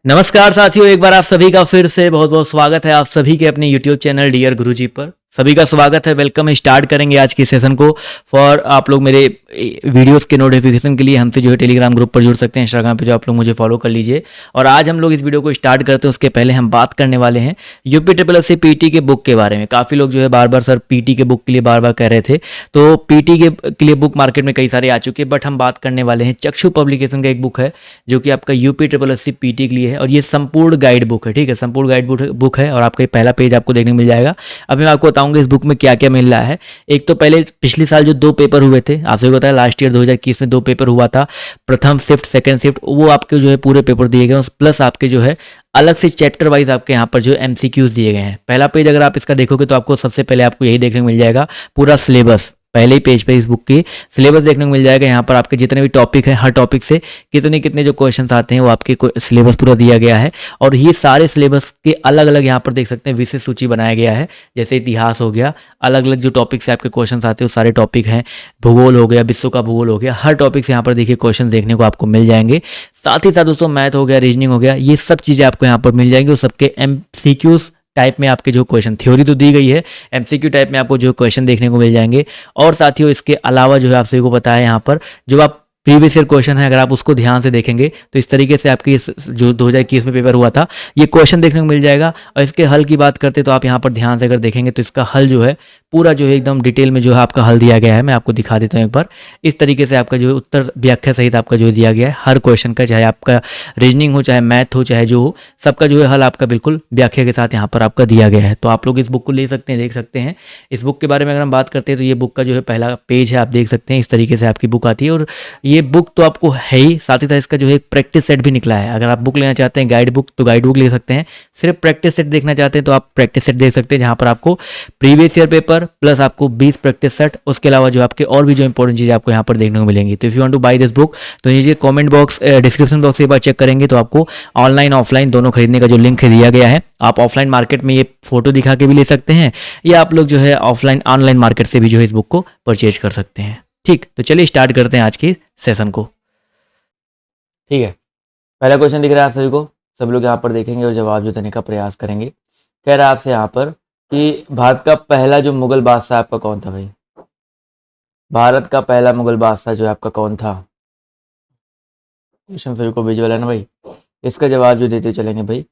नमस्कार साथियों, एक बार आप सभी का फिर से बहुत बहुत स्वागत है आप सभी के अपने YouTube चैनल डियर गुरुजी पर। सभी का स्वागत है, वेलकम। स्टार्ट करेंगे आज की सेशन को। फॉर आप लोग मेरे वीडियोस के नोटिफिकेशन के लिए हमसे जो है टेलीग्राम ग्रुप पर जुड़ सकते हैं, इंस्टाग्राम पे जो आप लोग मुझे फॉलो कर लीजिए। और आज हम लोग इस वीडियो को स्टार्ट करते हैं उसके पहले हम बात करने वाले हैं UP triple S C PT के बुक के बारे में। काफ़ी लोग जो है बार बार सर पीटी के बुक के लिए बार बार कह रहे थे, तो पीटी के लिए बुक मार्केट में कई सारे आ चुके हैं, बट हम बात करने वाले हैं चक्षु पब्लिकेशन का एक बुक है जो कि आपका UP triple S C PT के लिए है। और ये संपूर्ण गाइड बुक है, ठीक है, संपूर्ण गाइड बुक है। और आपका पहला पेज आपको देखने को मिल जाएगा। अभी मैं आपको बताऊंगा इस बुक में क्या क्या मिल रहा है। एक तो पहले पिछले साल जो 2 पेपर हुए थे, आप सभी को पता है लास्ट ईयर 2021 में 2 पेपर हुआ था, प्रथम शिफ्ट सेकंड शिफ्ट, वो आपके जो है पूरे पेपर दिए गए, प्लस आपके जो है अलग से चैप्टर वाइज आपके यहाँ पर जो एमसीक्यूज दिए गए हैं। पहला पेज अगर आप इसका देखोगे तो आपको सबसे पहले आपको यही देखने को मिल जाएगा, पूरा सिलेबस। पहले ही पेज पे इस बुक की सिलेबस देखने को मिल जाएगा। यहाँ पर आपके जितने भी टॉपिक हैं, हर टॉपिक से कितने कितने जो क्वेश्चंस आते हैं वो आपके सिलेबस पूरा दिया गया है। और ये सारे सिलेबस के अलग अलग यहाँ पर देख सकते हैं विषय सूची बनाया गया है। जैसे इतिहास हो गया, अलग अलग जो टॉपिक से आपके क्वेश्चन आते हैं वो सारे टॉपिक हैं। भूगोल हो गया, विश्व का भूगोल हो गया, हर टॉपिक से यहाँ पर देखिए क्वेश्चन देखने को आपको मिल जाएंगे। साथ ही साथ दोस्तों मैथ हो गया, रीजनिंग हो गया, ये सब चीज़ें आपको यहाँ पर मिल जाएंगी। और सबके MCQs टाइप में आपके जो क्वेश्चन, थ्योरी तो दी गई है, एमसीक्यू टाइप में आपको जो क्वेश्चन देखने को मिल जाएंगे। और साथियों इसके अलावा जो है आप सभी को पता है यहाँ पर जो आप प्रीवियस ईयर क्वेश्चन है, अगर आप उसको ध्यान से देखेंगे तो इस तरीके से आपकी जो 2021 में पेपर हुआ था ये क्वेश्चन देखने को मिल जाएगा। और इसके हल की बात करते तो आप यहाँ पर ध्यान से अगर देखेंगे तो इसका हल जो है पूरा जो है एकदम डिटेल में जो है आपका हल दिया गया है। मैं आपको दिखा देता हूँ एक बार। इस तरीके से आपका जो है उत्तर व्याख्या सहित आपका जो दिया गया है हर क्वेश्चन का, चाहे आपका रीजनिंग हो, चाहे मैथ हो, चाहे जो हो, सबका जो है हल आपका बिल्कुल व्याख्या के साथ यहाँ पर आपका दिया गया है। तो आप लोग इस बुक को ले सकते हैं, देख सकते हैं। इस बुक के बारे में अगर हम बात करते हैं तो ये बुक का जो है पहला पेज है, आप देख सकते हैं इस तरीके से आपकी बुक आती है। और ये बुक तो आपको है ही, साथ ही साथ इसका जो है एक प्रैक्टिस सेट भी निकला है। अगर आप बुक लेना चाहते हैं गाइड बुक तो गाइड बुक ले सकते हैं, सिर्फ प्रैक्टिस सेट देखना चाहते हैं तो आप प्रैक्टिस सेट देख सकते हैं, जहाँ पर आपको प्रीवियस ईयर पेपर प्लस आपको 20 प्रैक्टिस सेट, उसके अलावा जो आपके और भी जो इंपॉर्टेंट चीज़ें आपको यहाँ पर देखने को मिलेंगी। तो if you want to buy this book तो नीचे कमेंट बॉक्स डिस्क्रिप्शन बॉक्स एक बार चेक करेंगे तो आपको ऑनलाइन ऑफलाइन दोनों खरीदने का जो लिंक दिया गया है। आप ऑफलाइन मार्केट में ये फोटो दिखा के भी ले सकते हैं, या आप लोग जो है ऑफलाइन ऑनलाइन मार्केट से भी जो है इस बुक को परचेज कर सकते हैं। ठीक, तो चलिए स्टार्ट करते हैं आज की सेशन को। ठीक है, पहला क्वेश्चन दिख रहा है आप सभी को, सब लोग यहाँ पर देखेंगे और जवाब जो देने का प्रयास करेंगे। कह रहा है आपसे यहाँ पर कि भारत का पहला जो मुगल बादशाह आपका कौन था भाई? भारत का पहला मुगल बादशाह जो है आपका कौन था? क्वेश्चन सभी को विजुअल है ना भाई? इसका जवाब जो देते चलेंगे भाई,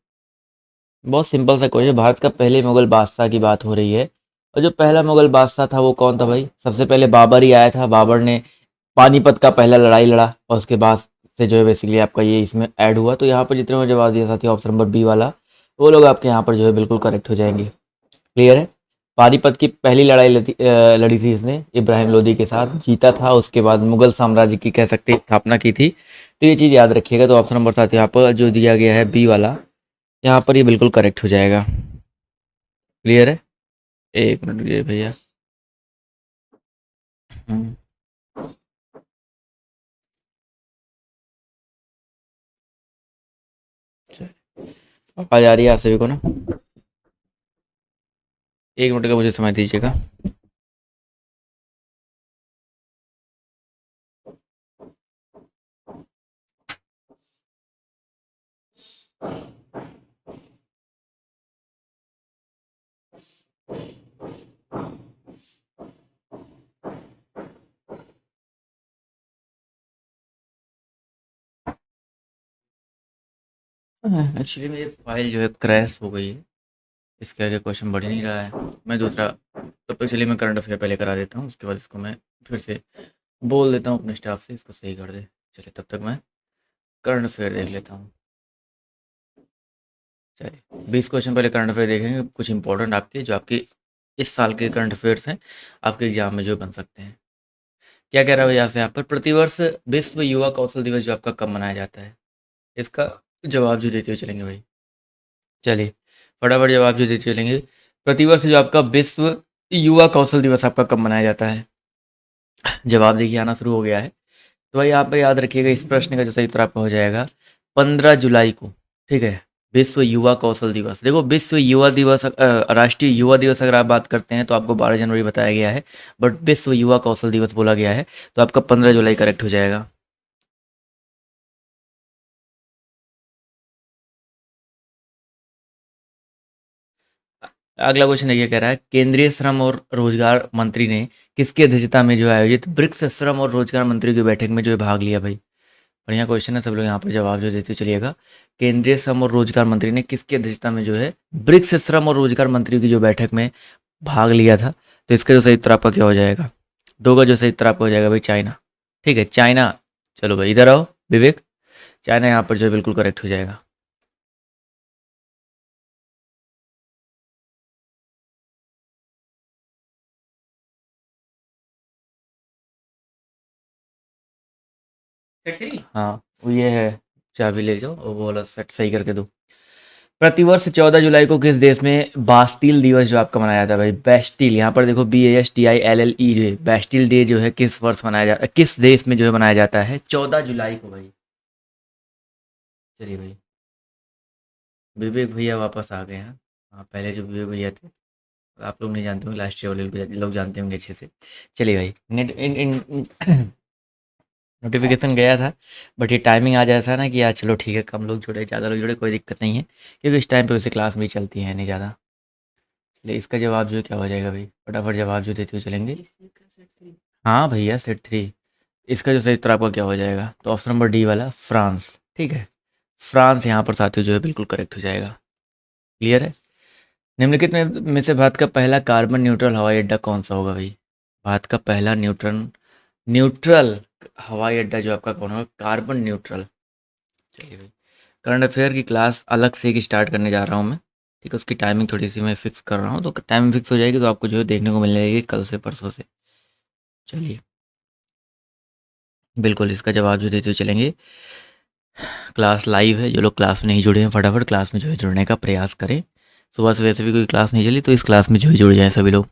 बहुत सिंपल सा क्वेश्चन। भारत का पहले मुगल बादशाह की बात हो रही है, और जो पहला मुगल बादशाह था वो कौन था भाई? सबसे पहले बाबर ही आया था। बाबर ने पानीपत का पहला लड़ाई लड़ा और उसके बाद से जो है बेसिकली आपका ये इसमें ऐड हुआ। तो यहाँ पर जितने में जवाब दिया साथी ऑप्शन नंबर बी वाला, वो लोग आपके यहाँ पर जो है बिल्कुल करेक्ट हो जाएंगे। क्लियर है? पानीपत की पहली लड़ाई लड़ी थी इसने इब्राहिम लोदी के साथ, जीता था। उसके बाद मुगल साम्राज्य की कह सकते हैं स्थापना की थी। तो ये चीज़ याद रखिएगा। तो ऑप्शन नंबर 7 यहाँ पर जो दिया गया है बी वाला, यहाँ पर ये बिल्कुल करेक्ट हो जाएगा। क्लियर है? एक मिनट रुकिए भैया। आवाज आ रही है आप सभी को ना? एक मिनट का मुझे समय दीजिएगा। एक्चुअली मेरी फाइल जो है क्रैश हो गई है, इसके आगे क्वेश्चन बढ़ ही नहीं रहा है। मैं दूसरा, तब तक चलिए मैं करंट अफेयर पहले करा देता हूँ, उसके बाद इसको मैं फिर से बोल देता हूँ अपने स्टाफ से इसको सही कर दे। चलिए तब तक मैं करंट अफेयर देख लेता हूँ। चलिए 20 क्वेश्चन पहले करंट अफेयर देखेंगे, कुछ इंपॉर्टेंट आपके जो आपके इस साल के करंट अफेयर्स हैं, आपके एग्जाम में जो बन सकते हैं। क्या कह रहा है भैया आपसे यहाँ पर, प्रतिवर्ष विश्व युवा कौशल दिवस जो आपका कब मनाया जाता है? इसका जवाब जो देते हुए चलेंगे भाई। चलिए फटाफट जवाब जो देते चलेंगे। प्रतिवर्ष जो आपका विश्व युवा कौशल दिवस आपका कब मनाया जाता है? जवाब देखिए आना शुरू हो गया है। तो भाई आप याद रखिएगा इस प्रश्न का जो सही उत्तर आपका हो जाएगा 15 जुलाई को। ठीक है, विश्व युवा कौशल दिवस। देखो विश्व युवा दिवस, राष्ट्रीय युवा दिवस अगर आप बात करते हैं तो आपको 12 जनवरी बताया गया है, बट विश्व युवा कौशल दिवस बोला गया है, तो आपका 15 जुलाई करेक्ट हो जाएगा। अगला क्वेश्चन ये कह रहा है, केंद्रीय श्रम और रोजगार मंत्री ने किसकी अध्यक्षता में जो है आयोजित ब्रिक्स श्रम और रोजगार मंत्री की बैठक में जो है भाग लिया भाई? बढ़िया क्वेश्चन है, सब लोग यहाँ पर जवाब जो देते चलिएगा। केंद्रीय श्रम और रोजगार मंत्री ने किसकी अध्यक्षता में जो है ब्रिक्स श्रम और रोजगार मंत्री की जो बैठक में भाग लिया था? तो इसका जो सही उत्तर आपका क्या हो जाएगा? दो का जो सही उत्तर आपका हो जाएगा भाई चाइना। ठीक है, चाइना। चलो भाई इधर आओ विवेक, चाइना यहाँ पर जो है बिल्कुल करेक्ट हो जाएगा। हाँ वो ये है, चाबी ले जाओ और वो वाला सेट सही करके दो। प्रतिवर्ष 14 जुलाई को किस देश में बास्टील दिवस जो आपका मनाया जाता है भाई? बेस्टिल, यहाँ पर देखो BASTILLE जो है, बेस्टिल डे जो है किस वर्ष मनाया जाता है, किस देश में जो है मनाया जाता है 14 जुलाई को भाई? चलिए भाई, विवेक भैया वापस आ गए हैं। हाँ पहले जो विवेक भैया थे, आप लोग नहीं जानते होंगे, लास्ट ईयर वाले लोग जानते होंगे अच्छे से। चलिए भाई, नेट नोटिफिकेशन गया था, बट ये टाइमिंग आ जाता है ना कि यार चलो ठीक है, कम लोग जुड़े ज़्यादा लोग जुड़े कोई दिक्कत नहीं है, क्योंकि इस टाइम पे वैसे क्लास भी चलती है नहीं ज़्यादा। चलिए इसका जवाब जो है क्या हो जाएगा भाई? फटाफट जवाब जो देते हुए चलेंगे। हाँ भैया सेट 3। इसका जो सही उत्तर आपका क्या हो जाएगा? तो ऑप्शन नंबर डी वाला फ्रांस। ठीक है, फ्रांस यहाँ पर साथियों जो है बिल्कुल करेक्ट हो जाएगा। क्लियर है? निम्नलिखित में से भारत का पहला कार्बन न्यूट्रल हवाई अड्डा कौन सा होगा भाई? भारत का पहला न्यूट्रन न्यूट्रल हवाई अड्डा जो आपका कौन होगा? Carbon neutral. चलिए भाई, करंट अफेयर की क्लास अलग से एक स्टार्ट करने जा रहा हूँ मैं। ठीक है, उसकी टाइमिंग थोड़ी सी मैं फिक्स कर रहा हूँ, तो टाइमिंग फिक्स हो जाएगी तो आपको जो है देखने को मिल जाएगी कल से परसों से। चलिए बिल्कुल इसका जवाब जो देते हुए चलेंगे। क्लास लाइव है, जो लोग क्लास में नहीं जुड़े हैं फटाफट क्लास में जो है जुड़ने का प्रयास करें। सुबह से वैसे भी कोई क्लास नहीं चली, तो इस क्लास में जो है जुड़ जाएं सभी लोग।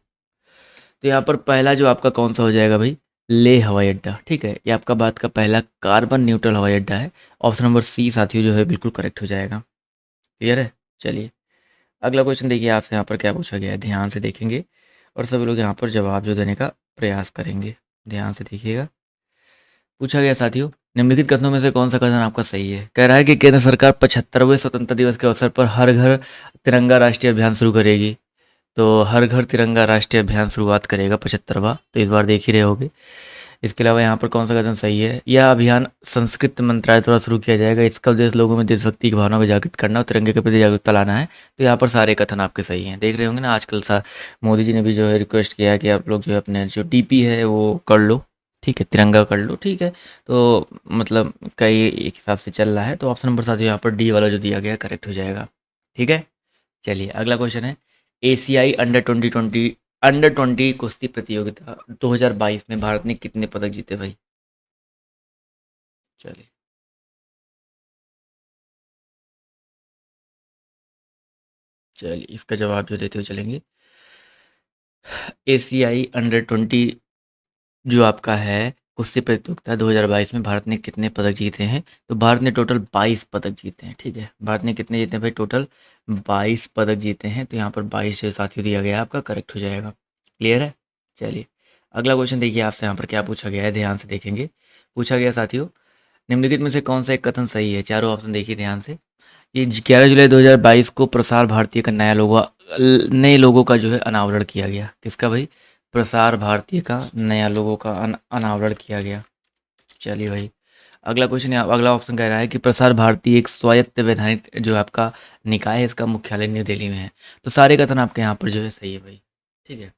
तो यहाँ पर पहला जो आपका कौन सा हो जाएगा भाई? लेह हवाई अड्डा। ठीक है, ये आपका भारत का पहला कार्बन न्यूट्रल हवाई अड्डा है। ऑप्शन नंबर सी साथियों जो है बिल्कुल करेक्ट हो जाएगा। क्लियर है? चलिए अगला क्वेश्चन देखिए, आपसे यहाँ पर क्या पूछा गया है, ध्यान से देखेंगे और सभी लोग यहाँ पर जवाब जो देने का प्रयास करेंगे। ध्यान से देखिएगा। पूछा गया साथियों, निम्नलिखित कथनों में से कौन सा कथन आपका सही है? कह रहा है कि केंद्र सरकार 75वें स्वतंत्रता दिवस के अवसर पर हर घर तिरंगा राष्ट्रीय अभियान शुरू करेगी। तो हर घर तिरंगा राष्ट्रीय अभियान शुरुआत करेगा 75वां, तो इस बार देख ही रहे होगे। इसके अलावा यहाँ पर कौन सा कथन सही है? यह अभियान संस्कृति मंत्रालय द्वारा शुरू किया जाएगा। इसका उद्देश्य लोगों में देशभक्ति की भावना को जागृत करना और तिरंगे के प्रति जागरूकता लाना है। तो यहाँ पर सारे कथन आपके सही हैं। देख रहे होंगे ना आजकल सा मोदी जी ने भी जो है रिक्वेस्ट किया है कि आप लोग जो है अपने जो DP है वो कर लो। ठीक है, तिरंगा कर लो। ठीक है, तो मतलब कई एक हिसाब से चल रहा है, तो ऑप्शन नंबर साथ यहाँ पर डी वाला जो दिया गया करेक्ट हो जाएगा। ठीक है, चलिए अगला क्वेश्चन है, एशियाई अंडर 20 कुश्ती प्रतियोगिता 2022 में भारत ने कितने पदक जीते भाई? चलिए चलिए इसका जवाब जो देते हुए चलेंगे, एशियाई अंडर 20 जो आपका है कुश्ती प्रतियोगिता 2022 में भारत ने कितने पदक जीते हैं? तो भारत ने टोटल 22 पदक जीते हैं। ठीक है, भारत ने कितने जीते हैं भाई? टोटल 22 पदक जीते हैं। तो यहाँ पर 22 जो साथियों दिया गया है आपका करेक्ट हो जाएगा। क्लियर है? चलिए अगला क्वेश्चन देखिए, आपसे यहाँ पर क्या पूछा गया है, ध्यान से देखेंगे। पूछा गया साथियों, निम्नलिखित में से कौन सा एक कथन सही है? चारों ऑप्शन देखिए ध्यान से। ये 11 जुलाई 2022 को प्रसार भारती का नए लोगो का जो है अनावरण किया गया। किसका भाई? प्रसार भारती का नया लोगो का अनावरण किया गया। चलिए भाई अगला क्वेश्चन, अगला ऑप्शन कह रहा है कि प्रसार भारती एक स्वायत्त वैधानिक जो आपका निकाय है, इसका मुख्यालय न्यू दिल्ली में है। तो सारे कथन आपके यहाँ पर जो है सही है भाई। ठीक है,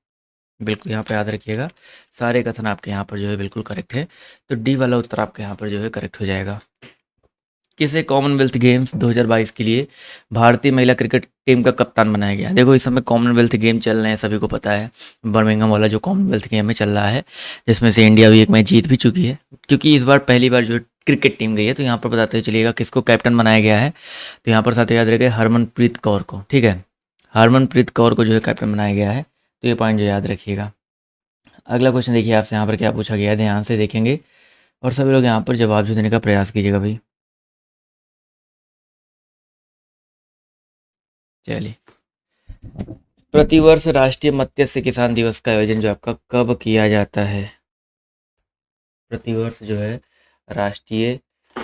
बिल्कुल यहाँ पे याद रखिएगा, सारे कथन आपके यहाँ पर जो है बिल्कुल करेक्ट है। तो डी वाला उत्तर आपके यहाँ पर जो है करेक्ट हो जाएगा। किसे कॉमनवेल्थ गेम्स 2022 के लिए भारतीय महिला क्रिकेट टीम का कप्तान बनाया गया? देखो इस समय कॉमनवेल्थ गेम चल रहे हैं, सभी को पता है, बर्मिंघम वाला जो कॉमनवेल्थ गेम में चल रहा है, जिसमें से इंडिया भी एक मैच जीत भी चुकी है, क्योंकि इस बार पहली बार जो है क्रिकेट टीम गई है। तो यहाँ पर बताते हुए चलिएगा किसको कैप्टन बनाया गया है। तो यहाँ पर साथ याद रखें हरमनप्रीत कौर को। ठीक है, हरमनप्रीत कौर को जो है कैप्टन बनाया गया है। तो ये पॉइंट जो याद रखिएगा। अगला क्वेश्चन देखिए, आपसे यहाँ पर क्या पूछा गया है, ध्यान से देखेंगे और सभी लोग यहाँ पर जवाब जो देने का प्रयास कीजिएगा भाई। चलिए, प्रतिवर्ष राष्ट्रीय मत्स्य किसान दिवस का आयोजन जो आपका कब किया जाता है? प्रतिवर्ष जो है राष्ट्रीय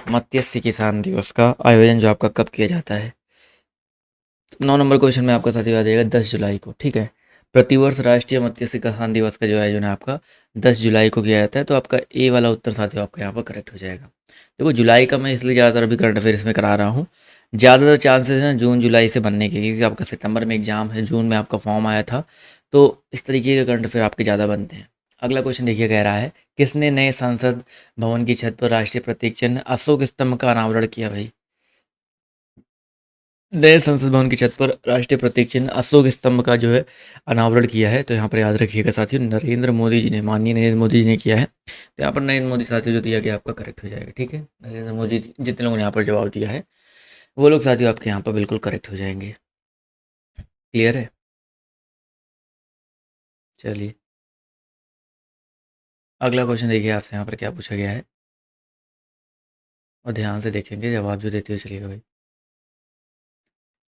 मत्स्य किसान दिवस का आयोजन जो आपका कब किया जाता है? 9 नंबर क्वेश्चन में आपका साथी आ जाएगा 10 जुलाई को, ठीक है। प्रतिवर्ष राष्ट्रीय मत्स्य किसान दिवस का जो आयोजन है आपका 10 जुलाई को किया जाता है, तो आपका ए वाला उत्तर साथियों आपका यहाँ पर करेक्ट हो जाएगा। देखो जुलाई का मैं इसलिए ज़्यादातर अभी करंट अफेयर्स में करा रहा हूँ, ज़्यादातर चांसेस हैं जून जुलाई से बनने के, क्योंकि आपका सितंबर में एग्जाम है, जून में आपका फॉर्म आया था, तो इस तरीके के करंट अफेयर आपके ज़्यादा बनते हैं। अगला क्वेश्चन देखिए, कह रहा है किसने नए संसद भवन की छत पर राष्ट्रीय प्रतीक चिन्ह अशोक स्तंभ का अनावरण किया भाई। नए संसद भवन की छत पर राष्ट्रीय प्रतीक चिन्ह अशोक स्तंभ का जो है अनावरण किया है, तो यहाँ पर याद रखिएगा साथियों, नरेंद्र मोदी जी ने, माननीय नरेंद्र मोदी जी ने किया है। तो यहाँ पर नरेंद्र मोदी साथियों जो दिया गया आपका करेक्ट हो जाएगा, ठीक है। नरेंद्र मोदी जितने लोगों ने यहाँ पर जवाब दिया है वो लोग साथियों आपके यहाँ पर बिल्कुल करेक्ट हो जाएंगे। क्लियर है, चलिए अगला क्वेश्चन देखिए आपसे यहाँ पर क्या पूछा गया है, और ध्यान से देखेंगे, जवाब जो देते हुए चलिएगा भाई।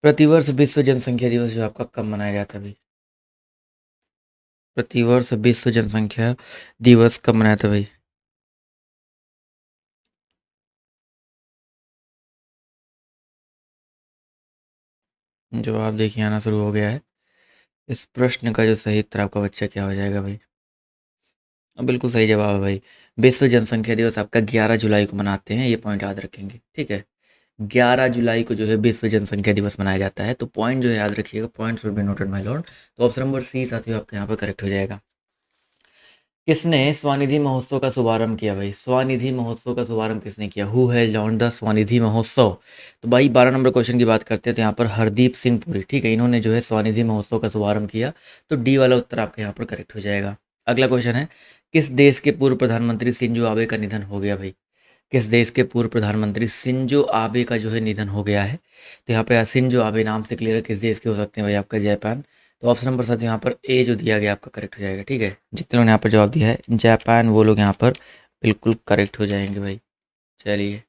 प्रतिवर्ष विश्व जनसंख्या दिवस जो आपका कब मनाया जाता है भाई। प्रतिवर्ष विश्व जनसंख्या दिवस कब मनाया था भाई। जवाब देखिए आना शुरू हो गया है। इस प्रश्न का जो सही उत्तर आपका बच्चा क्या हो जाएगा भाई। बिल्कुल सही जवाब है भाई। विश्व जनसंख्या दिवस आपका 11 जुलाई को मनाते हैं, ये पॉइंट याद रखेंगे, ठीक है। 11 जुलाई को जो है विश्व जनसंख्या दिवस मनाया जाता है, तो पॉइंट जो है याद रखिएगा, point should be noted my Lord. तो ऑप्शन नंबर सी साथियों आपके यहाँ पर करेक्ट हो जाएगा। किसने स्वनिधि महोत्सव का शुभारंभ किया भाई। स्वनिधि महोत्सव का शुभारंभ किसने किया, who has launch the Svanidhi महोत्सव। तो भाई 12 नंबर क्वेश्चन की बात करते हैं, तो यहाँ पर हरदीप सिंह पुरी, ठीक है, इन्होंने जो है स्वनिधि महोत्सव का शुभारंभ किया, तो डी वाला उत्तर आपके यहाँ पर करेक्ट हो जाएगा। अगला क्वेश्चन है, किस देश के पूर्व प्रधानमंत्री शिंजो आबे का निधन हो गया भाई। किस देश के पूर्व प्रधानमंत्री शिंजो आबे का जो है निधन हो गया है। तो यहाँ पे शिंजो आबे नाम से क्लियर है, किस देश के हो सकते हैं भाई, आपका जापान। तो ऑप्शन नंबर साथ यहाँ पर ए जो दिया गया आपका करेक्ट हो जाएगा, ठीक है। जितने लोगों ने यहाँ पर जवाब दिया है जापान, वो लोग यहाँ पर बिल्कुल करेक्ट हो जाएंगे भाई। चलिए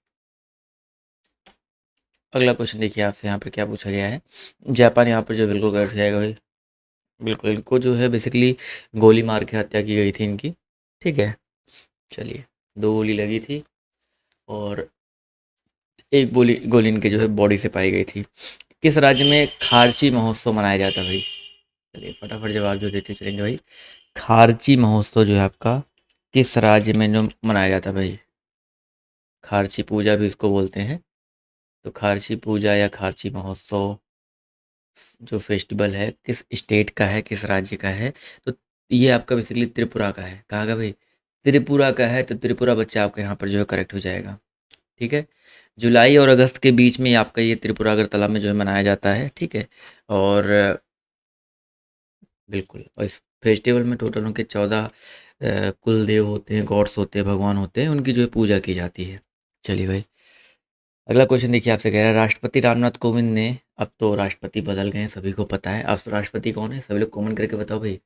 अगला क्वेश्चन देखिए आपसे यहाँ पर क्या पूछा गया है। जापान यहाँ पर जो बिल्कुल करेक्ट हो जाएगा भाई। बिल्कुल, इनको जो है बेसिकली गोली मार के हत्या की गई थी इनकी, ठीक है। चलिए 2 गोली लगी थी और एक गोली गोली इनके जो है बॉडी से पाई गई थी। किस राज्य में खारची महोत्सव मनाया जाता है भाई। चलिए फटाफट जवाब जो देते चलेंगे भाई। खारची महोत्सव जो है आपका किस राज्य में जो मनाया जाता है भाई। खारची पूजा भी इसको बोलते हैं। तो खारची पूजा या खारची महोत्सव जो फेस्टिवल है किस स्टेट का है, किस राज्य का है। तो ये आपका बेसिकली त्रिपुरा का है। कहाँ का भाई, त्रिपुरा का है। तो त्रिपुरा बच्चा आपका यहाँ पर जो है करेक्ट हो जाएगा, ठीक है। जुलाई और अगस्त के बीच में आपका ये त्रिपुरा अगरतला में जो है मनाया जाता है, ठीक है। और बिल्कुल, और इस फेस्टिवल में टोटल उनके 14 कुल देव होते हैं, गॉड्स होते हैं, भगवान होते हैं, उनकी जो है पूजा की जाती है। चलिए भाई अगला क्वेश्चन देखिए आपसे कह रहा है, राष्ट्रपति रामनाथ कोविंद ने, अब तो राष्ट्रपति बदल गए हैं सभी को पता है, अब राष्ट्रपति कौन है सभी लोग कमेंट करके बताओ भाई।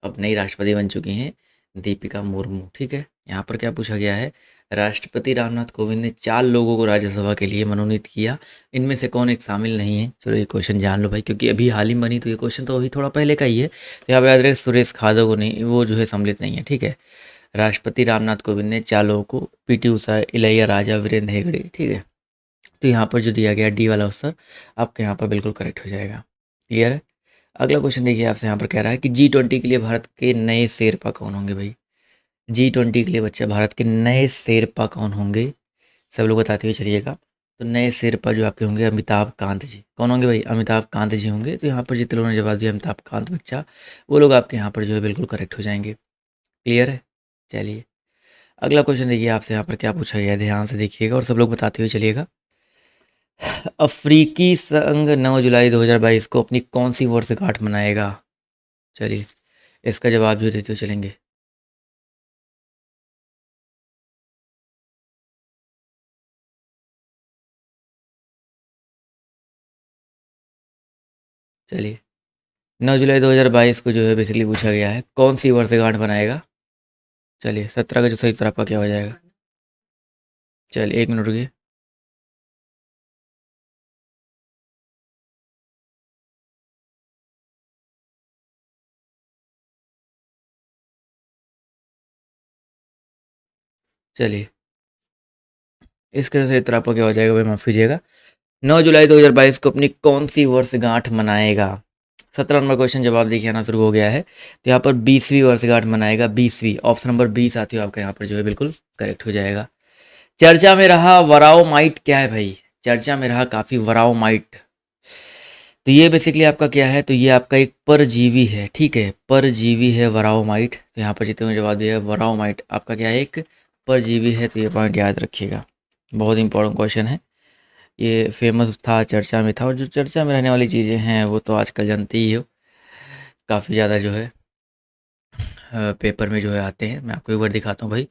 अब नई राष्ट्रपति बन चुकी हैं दीपिका मुर्मू, ठीक है। यहाँ पर क्या पूछा गया है, राष्ट्रपति रामनाथ कोविंद ने 4 लोगों को राज्यसभा के लिए मनोनीत किया, इनमें से कौन एक शामिल नहीं है। चलो ये क्वेश्चन जान लो भाई, क्योंकि अभी हाल ही में बनी, तो ये क्वेश्चन तो अभी थोड़ा पहले का ही है। तो यहाँ पर याद रहे सुरेश यादव को नहीं, वो जो है सम्मिलित नहीं है, ठीक है। राष्ट्रपति रामनाथ कोविंद ने 4 लोगों को, पीटी उषा, इलैया राजा, वीरेंद्र हेगड़े, ठीक है। तो यहाँ पर जो दिया गया डी वाला उत्तर आपके यहाँ पर बिल्कुल करेक्ट हो जाएगा। क्लियर है। अगला क्वेश्चन देखिए आपसे यहाँ पर कह रहा है कि G20 के लिए भारत के नए शेरपा कौन होंगे भाई। G20 के लिए बच्चा भारत के नए शेरपा कौन होंगे, सब लोग बताते हुए चलिएगा। तो नए शेरपा जो आपके होंगे अमिताभ कांत जी। कौन होंगे भाई, अमिताभ कांत जी होंगे। तो यहाँ पर जितने लोगों ने जवाब दिया अमिताभ कांत बच्चा, वो लोग आपके यहाँ पर जो है बिल्कुल करेक्ट हो जाएंगे। क्लियर है। चलिए अगला क्वेश्चन देखिए आपसे यहाँ पर क्या पूछा गया है, ध्यान से देखिएगा और सब लोग बताते हुए चलिएगा। अफ्रीकी संघ 9 जुलाई 2022 को अपनी कौन सी वर्षगांठ मनाएगा। चलिए इसका जवाब जो देते हुए चलेंगे। चलिए 9 जुलाई 2022 को जो है बेसिकली पूछा गया है कौन सी वर्षगांठ मनाएगा। चलिए 17 का जो सही उत्तर आपका क्या हो जाएगा। चलिए 1 मिनट रुकिए। चलिए इसका जो सही उत्तर आपका क्या हो जाएगा भाई, माफ़ कीजिएगा। 9 जुलाई 2022 को अपनी कौन सी वर्षगांठ मनाएगा? 17 नंबर क्वेश्चन जवाब देखिए आना शुरू हो गया है। तो यहाँ पर 20वीं वर्षगांठ मनाएगा, 20वीं। ऑप्शन नंबर 20 साथियों आपका यहाँ पर जो है बिल्कुल करेक्ट हो जाएगा। चर्चा में रहा वराओमाइट क्या है भाई? चर्चा में रहा काफ़ी वराओमाइट। तो ये बेसिकली आपका क्या है? तो ये आपका एक परजीवी है, ठीक है, परजीवी है वराओमाइट। तो यहाँ पर जितने जवाब दिया है वराओमाइट आपका क्या है? एक परजीवी है। तो ये पॉइंट याद रखिएगा, बहुत इंपॉर्टेंट क्वेश्चन है। ये फेमस था, चर्चा में था, और जो चर्चा में रहने वाली चीज़ें हैं वो तो आजकल जानते ही हो, काफ़ी ज़्यादा जो है पेपर में जो है आते हैं। मैं आपको एक बार दिखाता हूँ भाई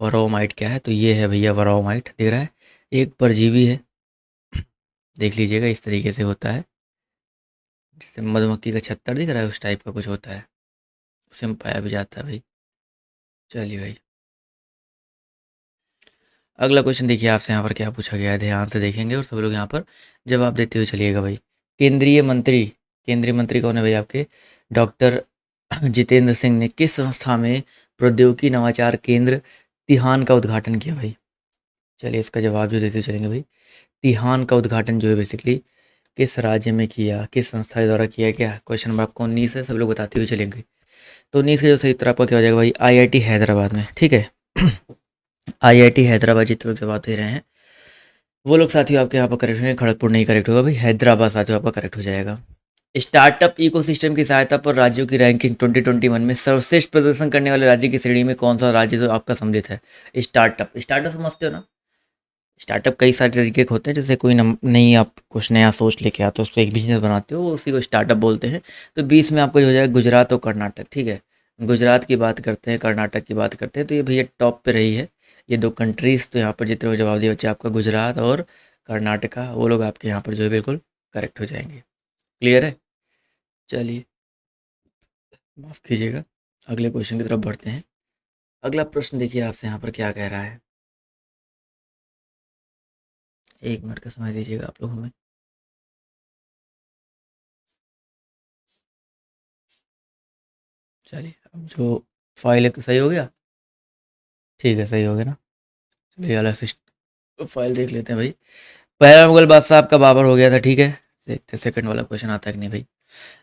वराओमाइट क्या है। तो ये है भैया वराओमाइट, दिख रहा है, एक परजीवी है। देख लीजिएगा, इस तरीके से होता है, जैसे मधुमक्खी का छत्तर दिख रहा है, उस टाइप का कुछ होता है, उसे में पाया भी जाता है भाई। चलिए भाई, अगला क्वेश्चन देखिए आपसे यहाँ पर क्या पूछा गया है, ध्यान से देखेंगे और सब लोग यहाँ पर जवाब देते हुए चलिएगा भाई। केंद्रीय मंत्री कौन है भाई आपके? डॉक्टर जितेंद्र सिंह ने किस संस्था में प्रौद्योगिकी नवाचार केंद्र तिहान का उद्घाटन किया भाई? चलिए इसका जवाब जो देते हुए चलेंगे भाई। तिहान का उद्घाटन जो है बेसिकली किस राज्य में किया, किस संस्था के द्वारा किया गया? क्वेश्चन नंबर आपको 19 है, सब लोग बताते हुए चलेंगे। तो 19 का जो सही उत्तर आपका क्या हो जाएगा भाई? आईआईटी हैदराबाद में, ठीक है। आईआईटी हैदराबाद जितने लोग जवाब दे रहे हैं वो लोग साथियों आपके यहाँ पर करेक्ट होंगे, खड़गपुर नहीं करेक्ट होगा भाई, हैदराबाद साथियों आपका करेक्ट हो जाएगा। स्टार्टअप इकोसिस्टम की सहायता पर राज्यों की रैंकिंग 2021 में सर्वश्रेष्ठ प्रदर्शन करने वाले राज्य की श्रेणी में कौन सा राज्य तो आपका सम्मिलित है? स्टार्टअप समझते हो ना? स्टार्टअप कई सारे तरीके के होते हैं, जैसे कोई नई आप कुछ नया सोच लेके आते हो, उस पर एक बिजनेस बनाते हो, उसी को स्टार्टअप बोलते हैं। तो 20 में आपको जो हो जाएगा गुजरात और कर्नाटक, ठीक है। गुजरात की बात करते हैं, कर्नाटक की बात करते हैं, तो ये भैया टॉप पे रही है ये दो कंट्रीज़। तो यहाँ पर जितने वो जवाब दिए बच्चे आपका गुजरात और कर्नाटका, वो लोग आपके यहाँ पर जो है बिल्कुल करेक्ट हो जाएंगे। क्लियर है? चलिए माफ़ कीजिएगा, अगले क्वेश्चन की तरफ बढ़ते हैं। अगला प्रश्न देखिए आपसे यहाँ पर क्या कह रहा है, 1 मिनट का समय दीजिएगा आप लोग हमें। चलिए, अब जो फाइल है सही हो गया, ठीक है, सही हो गया ना? चलिए वाला फाइल देख लेते हैं भाई। पहला मुगल बादशाह आपका बाबर हो गया था, ठीक है। देखते सेकंड वाला क्वेश्चन आता है कि नहीं भाई।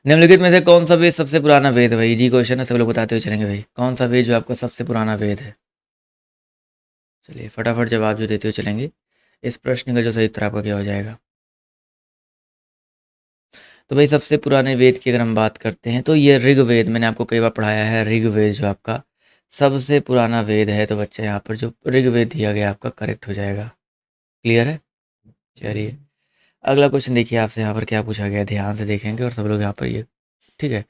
निम्नलिखित में से कौन सा वेद सबसे पुराना वेद है भाई? जी क्वेश्चन है, सब लोग बताते हुए चलेंगे भाई। कौन सा वेद जो आपका सबसे पुराना वेद है? चलिए फटाफट जवाब जो देते हुए चलेंगे। इस प्रश्न का जो सही उत्तर आपका क्या हो जाएगा? तो भाई सबसे पुराने वेद की अगर हम बात करते हैं तो ये ऋग्वेद, मैंने आपको कई बार पढ़ाया है, ऋग्वेद जो आपका सबसे पुराना वेद है। तो बच्चा यहाँ पर जो ऋग्वेद दिया गया आपका करेक्ट हो जाएगा। क्लियर है? चलिए अगला क्वेश्चन देखिए आपसे यहाँ पर क्या पूछा गया है, ध्यान से देखेंगे और सब लोग यहाँ पर ये, ठीक है।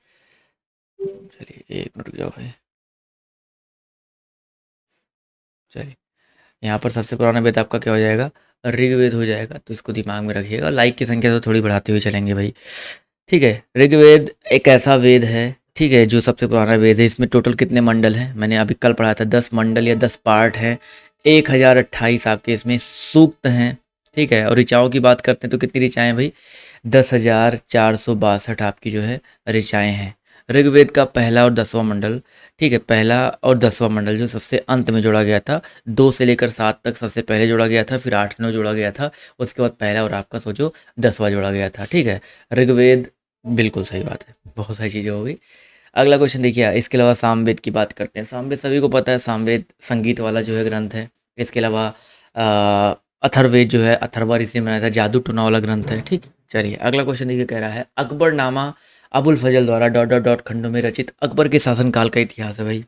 चलिए 1 मिनट रुक जाओ भाई। चलिए यहाँ पर सबसे पुराना वेद आपका क्या हो जाएगा? ऋग्वेद हो जाएगा। तो इसको दिमाग में रखिएगा, लाइक की संख्या तो थोड़ी बढ़ाते हुए चलेंगे भाई, ठीक है। ऋग्वेद एक ऐसा वेद है, ठीक है, जो सबसे पुराना वेद है। इसमें टोटल कितने मंडल हैं? मैंने अभी कल पढ़ा था, 10 मंडल या 10 पार्ट हैं। 1028 आपके इसमें सूक्त हैं, ठीक है। और ऋचाओं की बात करते हैं तो कितनी ऋचाएँ भाई? 10,462 आपकी जो है ऋचाएँ हैं। ऋग्वेद का पहला और 10वां मंडल, ठीक है, पहला और 10वां मंडल जो सबसे अंत में जोड़ा गया था, 2 से लेकर 7 तक सबसे पहले जोड़ा गया था, फिर 8 9 जोड़ा गया था, उसके बाद पहला और आपका सोचो 10वां जोड़ा गया था, ठीक है। ऋग्वेद, बिल्कुल सही बात है, बहुत सारी चीज़ें हो गई। अगला क्वेश्चन देखिए, इसके अलावा सामवेद की बात करते हैं। सामवेद सभी को पता है, सामवेद संगीत वाला जो है ग्रंथ है। इसके अलावा अथर्ववेद जो है अथर्वा ऋषि ने बनाया था, जादू टोना वाला ग्रंथ है, ठीक। चलिए अगला क्वेश्चन देखिए, कह रहा है अकबरनामा अबुल फजल द्वारा डॉट डॉट डॉट खंडों में रचित अकबर के शासनकाल का इतिहास है भाई।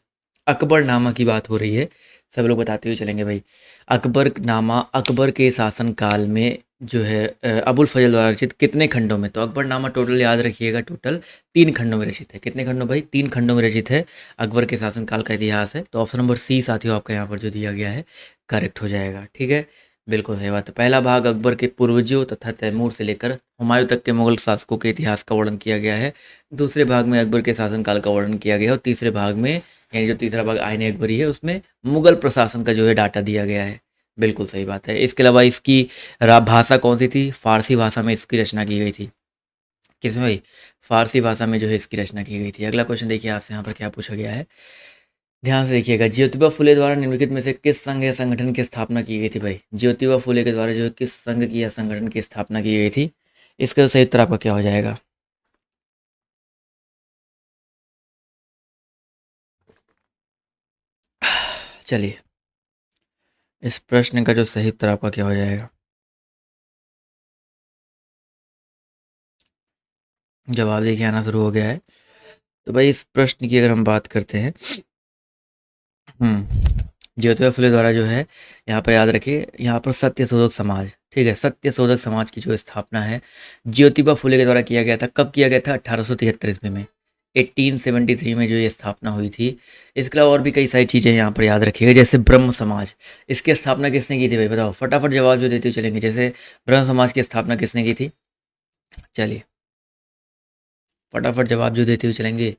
अकबरनामा की बात हो रही है, सब लोग बताते हुए चलेंगे भाई। अकबरनामा अकबर के शासनकाल में जो है अबुल फजल द्वारा रचित कितने खंडों में? तो अकबरनामा टोटल याद रखिएगा, टोटल 3 खंडों में रचित है। कितने खंडों भाई? 3 खंडों में रचित है, अकबर के शासनकाल का इतिहास है। तो ऑप्शन नंबर सी साथियों आपका यहाँ पर जो दिया गया है करेक्ट हो जाएगा, ठीक है, बिल्कुल सही बात है। पहला भाग अकबर के पूर्वजों तथा तैमूर से लेकर हुमायूं तक के मुगल शासकों के इतिहास का वर्णन किया गया है। दूसरे भाग में अकबर के शासनकाल का वर्णन किया गया है, और तीसरे भाग में, यानी जो तीसरा भाग आईने अकबरी है, उसमें मुगल प्रशासन का जो है डाटा दिया गया है। बिल्कुल सही बात है। इसके अलावा इसकी भाषा कौन सी थी? फारसी भाषा में इसकी रचना की गई थी। किसमें भाई? फारसी भाषा में जो है इसकी रचना की गई थी। अगला क्वेश्चन देखिए आपसे यहाँ पर क्या पूछा गया है, ध्यान से देखिएगा, ज्योतिबा फुले द्वारा निम्नलिखित में से किस संघ या संगठन की स्थापना की गई थी भाई? ज्योतिबा फुले के द्वारा जो है किस संघ की या संगठन की स्थापना की गई थी? इसका सही उत्तर आपका क्या हो जाएगा? चलिए, इस प्रश्न का जो सही उत्तर आपका क्या हो जाएगा? जवाब देखिए आना शुरू हो गया है। तो भाई इस प्रश्न की अगर हम बात करते हैं, ज्योतिबा फुले द्वारा जो है, यहाँ पर याद रखिए, यहाँ पर सत्य शोधक समाज, ठीक है, सत्य शोधक समाज की जो स्थापना है ज्योतिबा फुले के द्वारा किया गया था। कब किया गया था? 1873 ईस्वी में, 1873 में जो ये स्थापना हुई थी। इसके अलावा और भी कई सारी चीज़ें यहाँ पर याद रखिएगा, जैसे ब्रह्म समाज, इसकी स्थापना किसने की थी भाई? बताओ, फटाफट जवाब जो देते हुए चलेंगे। जैसे ब्रह्म समाज की स्थापना किसने की थी? चलिए, फटाफट जवाब जो देते हुए चलेंगे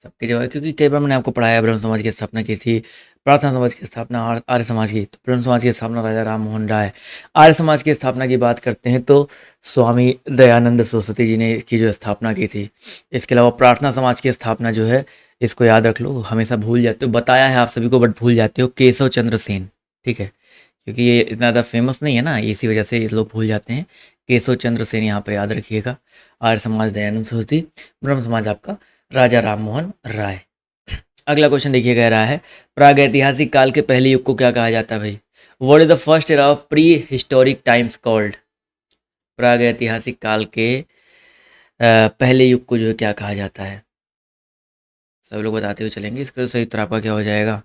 सबके जवाब, क्योंकि कई बार मैंने आपको पढ़ाया ब्रह्म समाज की स्थापना की थी, प्रार्थना समाज की स्थापना आर्य समाज की। तो ब्रह्म समाज की स्थापना राजा राम मोहन राय। आर्य समाज की स्थापना की बात करते हैं तो स्वामी दयानंद सरस्वती जी ने इसकी जो स्थापना की थी। इसके अलावा प्रार्थना समाज की स्थापना जो है, इसको याद रख लो, हमेशा भूल जाते हो, बताया है आप सभी को बट भूल जाते हो, केशव चंद्र सेन, ठीक है, क्योंकि ये इतना ज़्यादा फेमस नहीं है ना, इसी वजह से ये लोग भूल जाते हैं। केशव चंद्र सेन यहाँ पर याद रखिएगा। आर्य समाज दयानंद सरस्वती, ब्रह्म समाज आपका राजा राम मोहन राय। अगला क्वेश्चन देखिए, कह रहा है प्रागैतिहासिक काल के पहले युग को क्या कहा जाता है भाई? What is the first era of pre historic times called? प्रागैतिहासिक काल के पहले युग को जो है क्या कहा जाता है? सब लोग बताते हुए चलेंगे, इसका सही उत्तर आपका क्या हो जाएगा?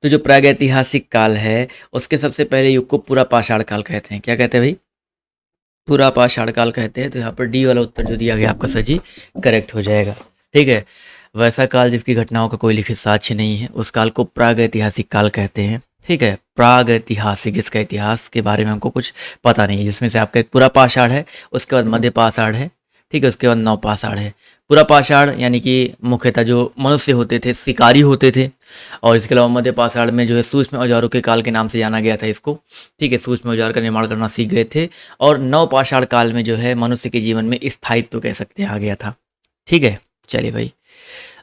तो जो प्रागैतिहासिक काल है उसके सबसे पहले युग को पूरा पाषाण काल कहते हैं। क्या कहते हैं भाई? पूरा पाषाण काल कहते हैं। तो यहाँ पर डी वाला उत्तर जो दिया गया आपका सर जी करेक्ट हो जाएगा, ठीक है। वैसा काल जिसकी घटनाओं का कोई लिखित साक्ष्य नहीं है, उस काल को प्रागैतिहासिक काल कहते हैं, ठीक है। प्रागैतिहासिक, जिसका इतिहास के बारे में हमको कुछ पता नहीं है, जिसमें से आपका एक पूरा पाषाण है, उसके बाद मध्य पाषाण है, ठीक है, उसके बाद नव पाषाण है। पूरा पाषाण यानी कि मुख्यतः जो मनुष्य होते थे, शिकारी होते थे, और इसके अलावा मध्य पाषाण में जो है सूक्ष्म औजारों के काल के नाम से जाना गया था इसको, ठीक है, सूक्ष्म औजार का निर्माण करना सीख गए थे। और नव पाषाण काल में जो है मनुष्य के जीवन में स्थायित्व कह सकते हैं आ गया था, ठीक है। चलिए भाई,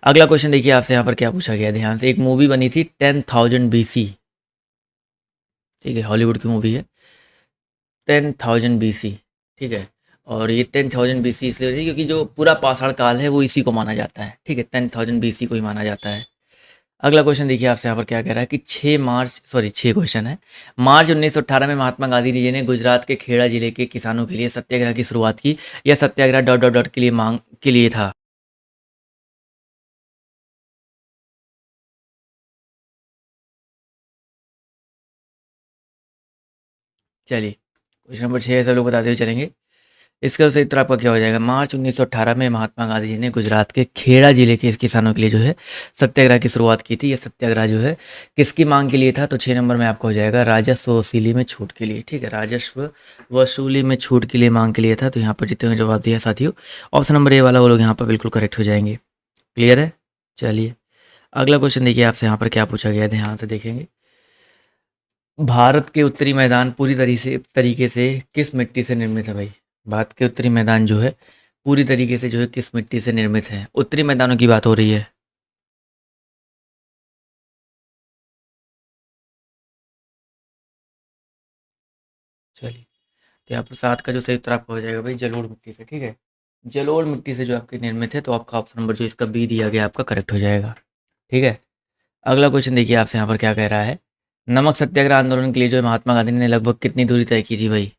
अगला क्वेश्चन देखिए आपसे यहाँ पर क्या पूछा गया, ध्यान से। एक मूवी बनी थी 10,000 BC, ठीक है, हॉलीवुड की मूवी है 10,000 BC, ठीक है। और ये 10,000 BC इसलिए होती है क्योंकि जो पूरा पाषाण काल है वो इसी को माना जाता है, ठीक है, 10,000 BC को ही माना जाता है। अगला क्वेश्चन देखिए आपसे यहाँ पर क्या कह रहा है कि 6 क्वेश्चन है। मार्च 1918 में महात्मा गांधी जी ने गुजरात के खेड़ा जिले के किसानों के लिए सत्याग्रह की शुरुआत की। यह सत्याग्रह डॉट डॉट डॉट के लिए मांग के लिए था। चलिए, क्वेश्चन नंबर 6 सब लोग बताते हुए चलेंगे, इसका सही उत्तर आपका क्या हो जाएगा? मार्च 1918 में महात्मा गांधी जी ने गुजरात के खेड़ा जिले के किसानों के लिए जो है सत्याग्रह की शुरुआत की थी। यह सत्याग्रह जो है किसकी मांग के लिए था? तो 6 नंबर में आपका हो जाएगा राजस्व वसूली में छूट के लिए, ठीक है, राजस्व वसूली में छूट के लिए मांग के लिए था। तो यहाँ पर जितने जवाब दिया साथियों, ऑप्शन नंबर ए वाला वो लोग यहाँ पर बिल्कुल करेक्ट हो जाएंगे। क्लियर है? चलिए, अगला क्वेश्चन देखिए आपसे यहाँ पर क्या पूछा गया है, ध्यान से देखेंगे। भारत के उत्तरी मैदान पूरी तरीके से किस मिट्टी से निर्मित है भाई? भारत के उत्तरी मैदान जो है पूरी तरीके से जो है किस मिट्टी से निर्मित है? उत्तरी मैदानों की बात हो रही है। चलिए, तो यहाँ पर 7 का जो सही उत्तर आपका हो जाएगा भाई जलोढ़ मिट्टी से, ठीक है, जलोढ़ मिट्टी से जो आपकी निर्मित है। तो आपका ऑप्शन नंबर जो इसका बी दिया गया आपका करेक्ट हो जाएगा, ठीक है। अगला क्वेश्चन देखिए आपसे यहाँ पर क्या कह रहा है। नमक सत्याग्रह आंदोलन के लिए जो है महात्मा गांधी ने लगभग कितनी दूरी तय की थी भाई?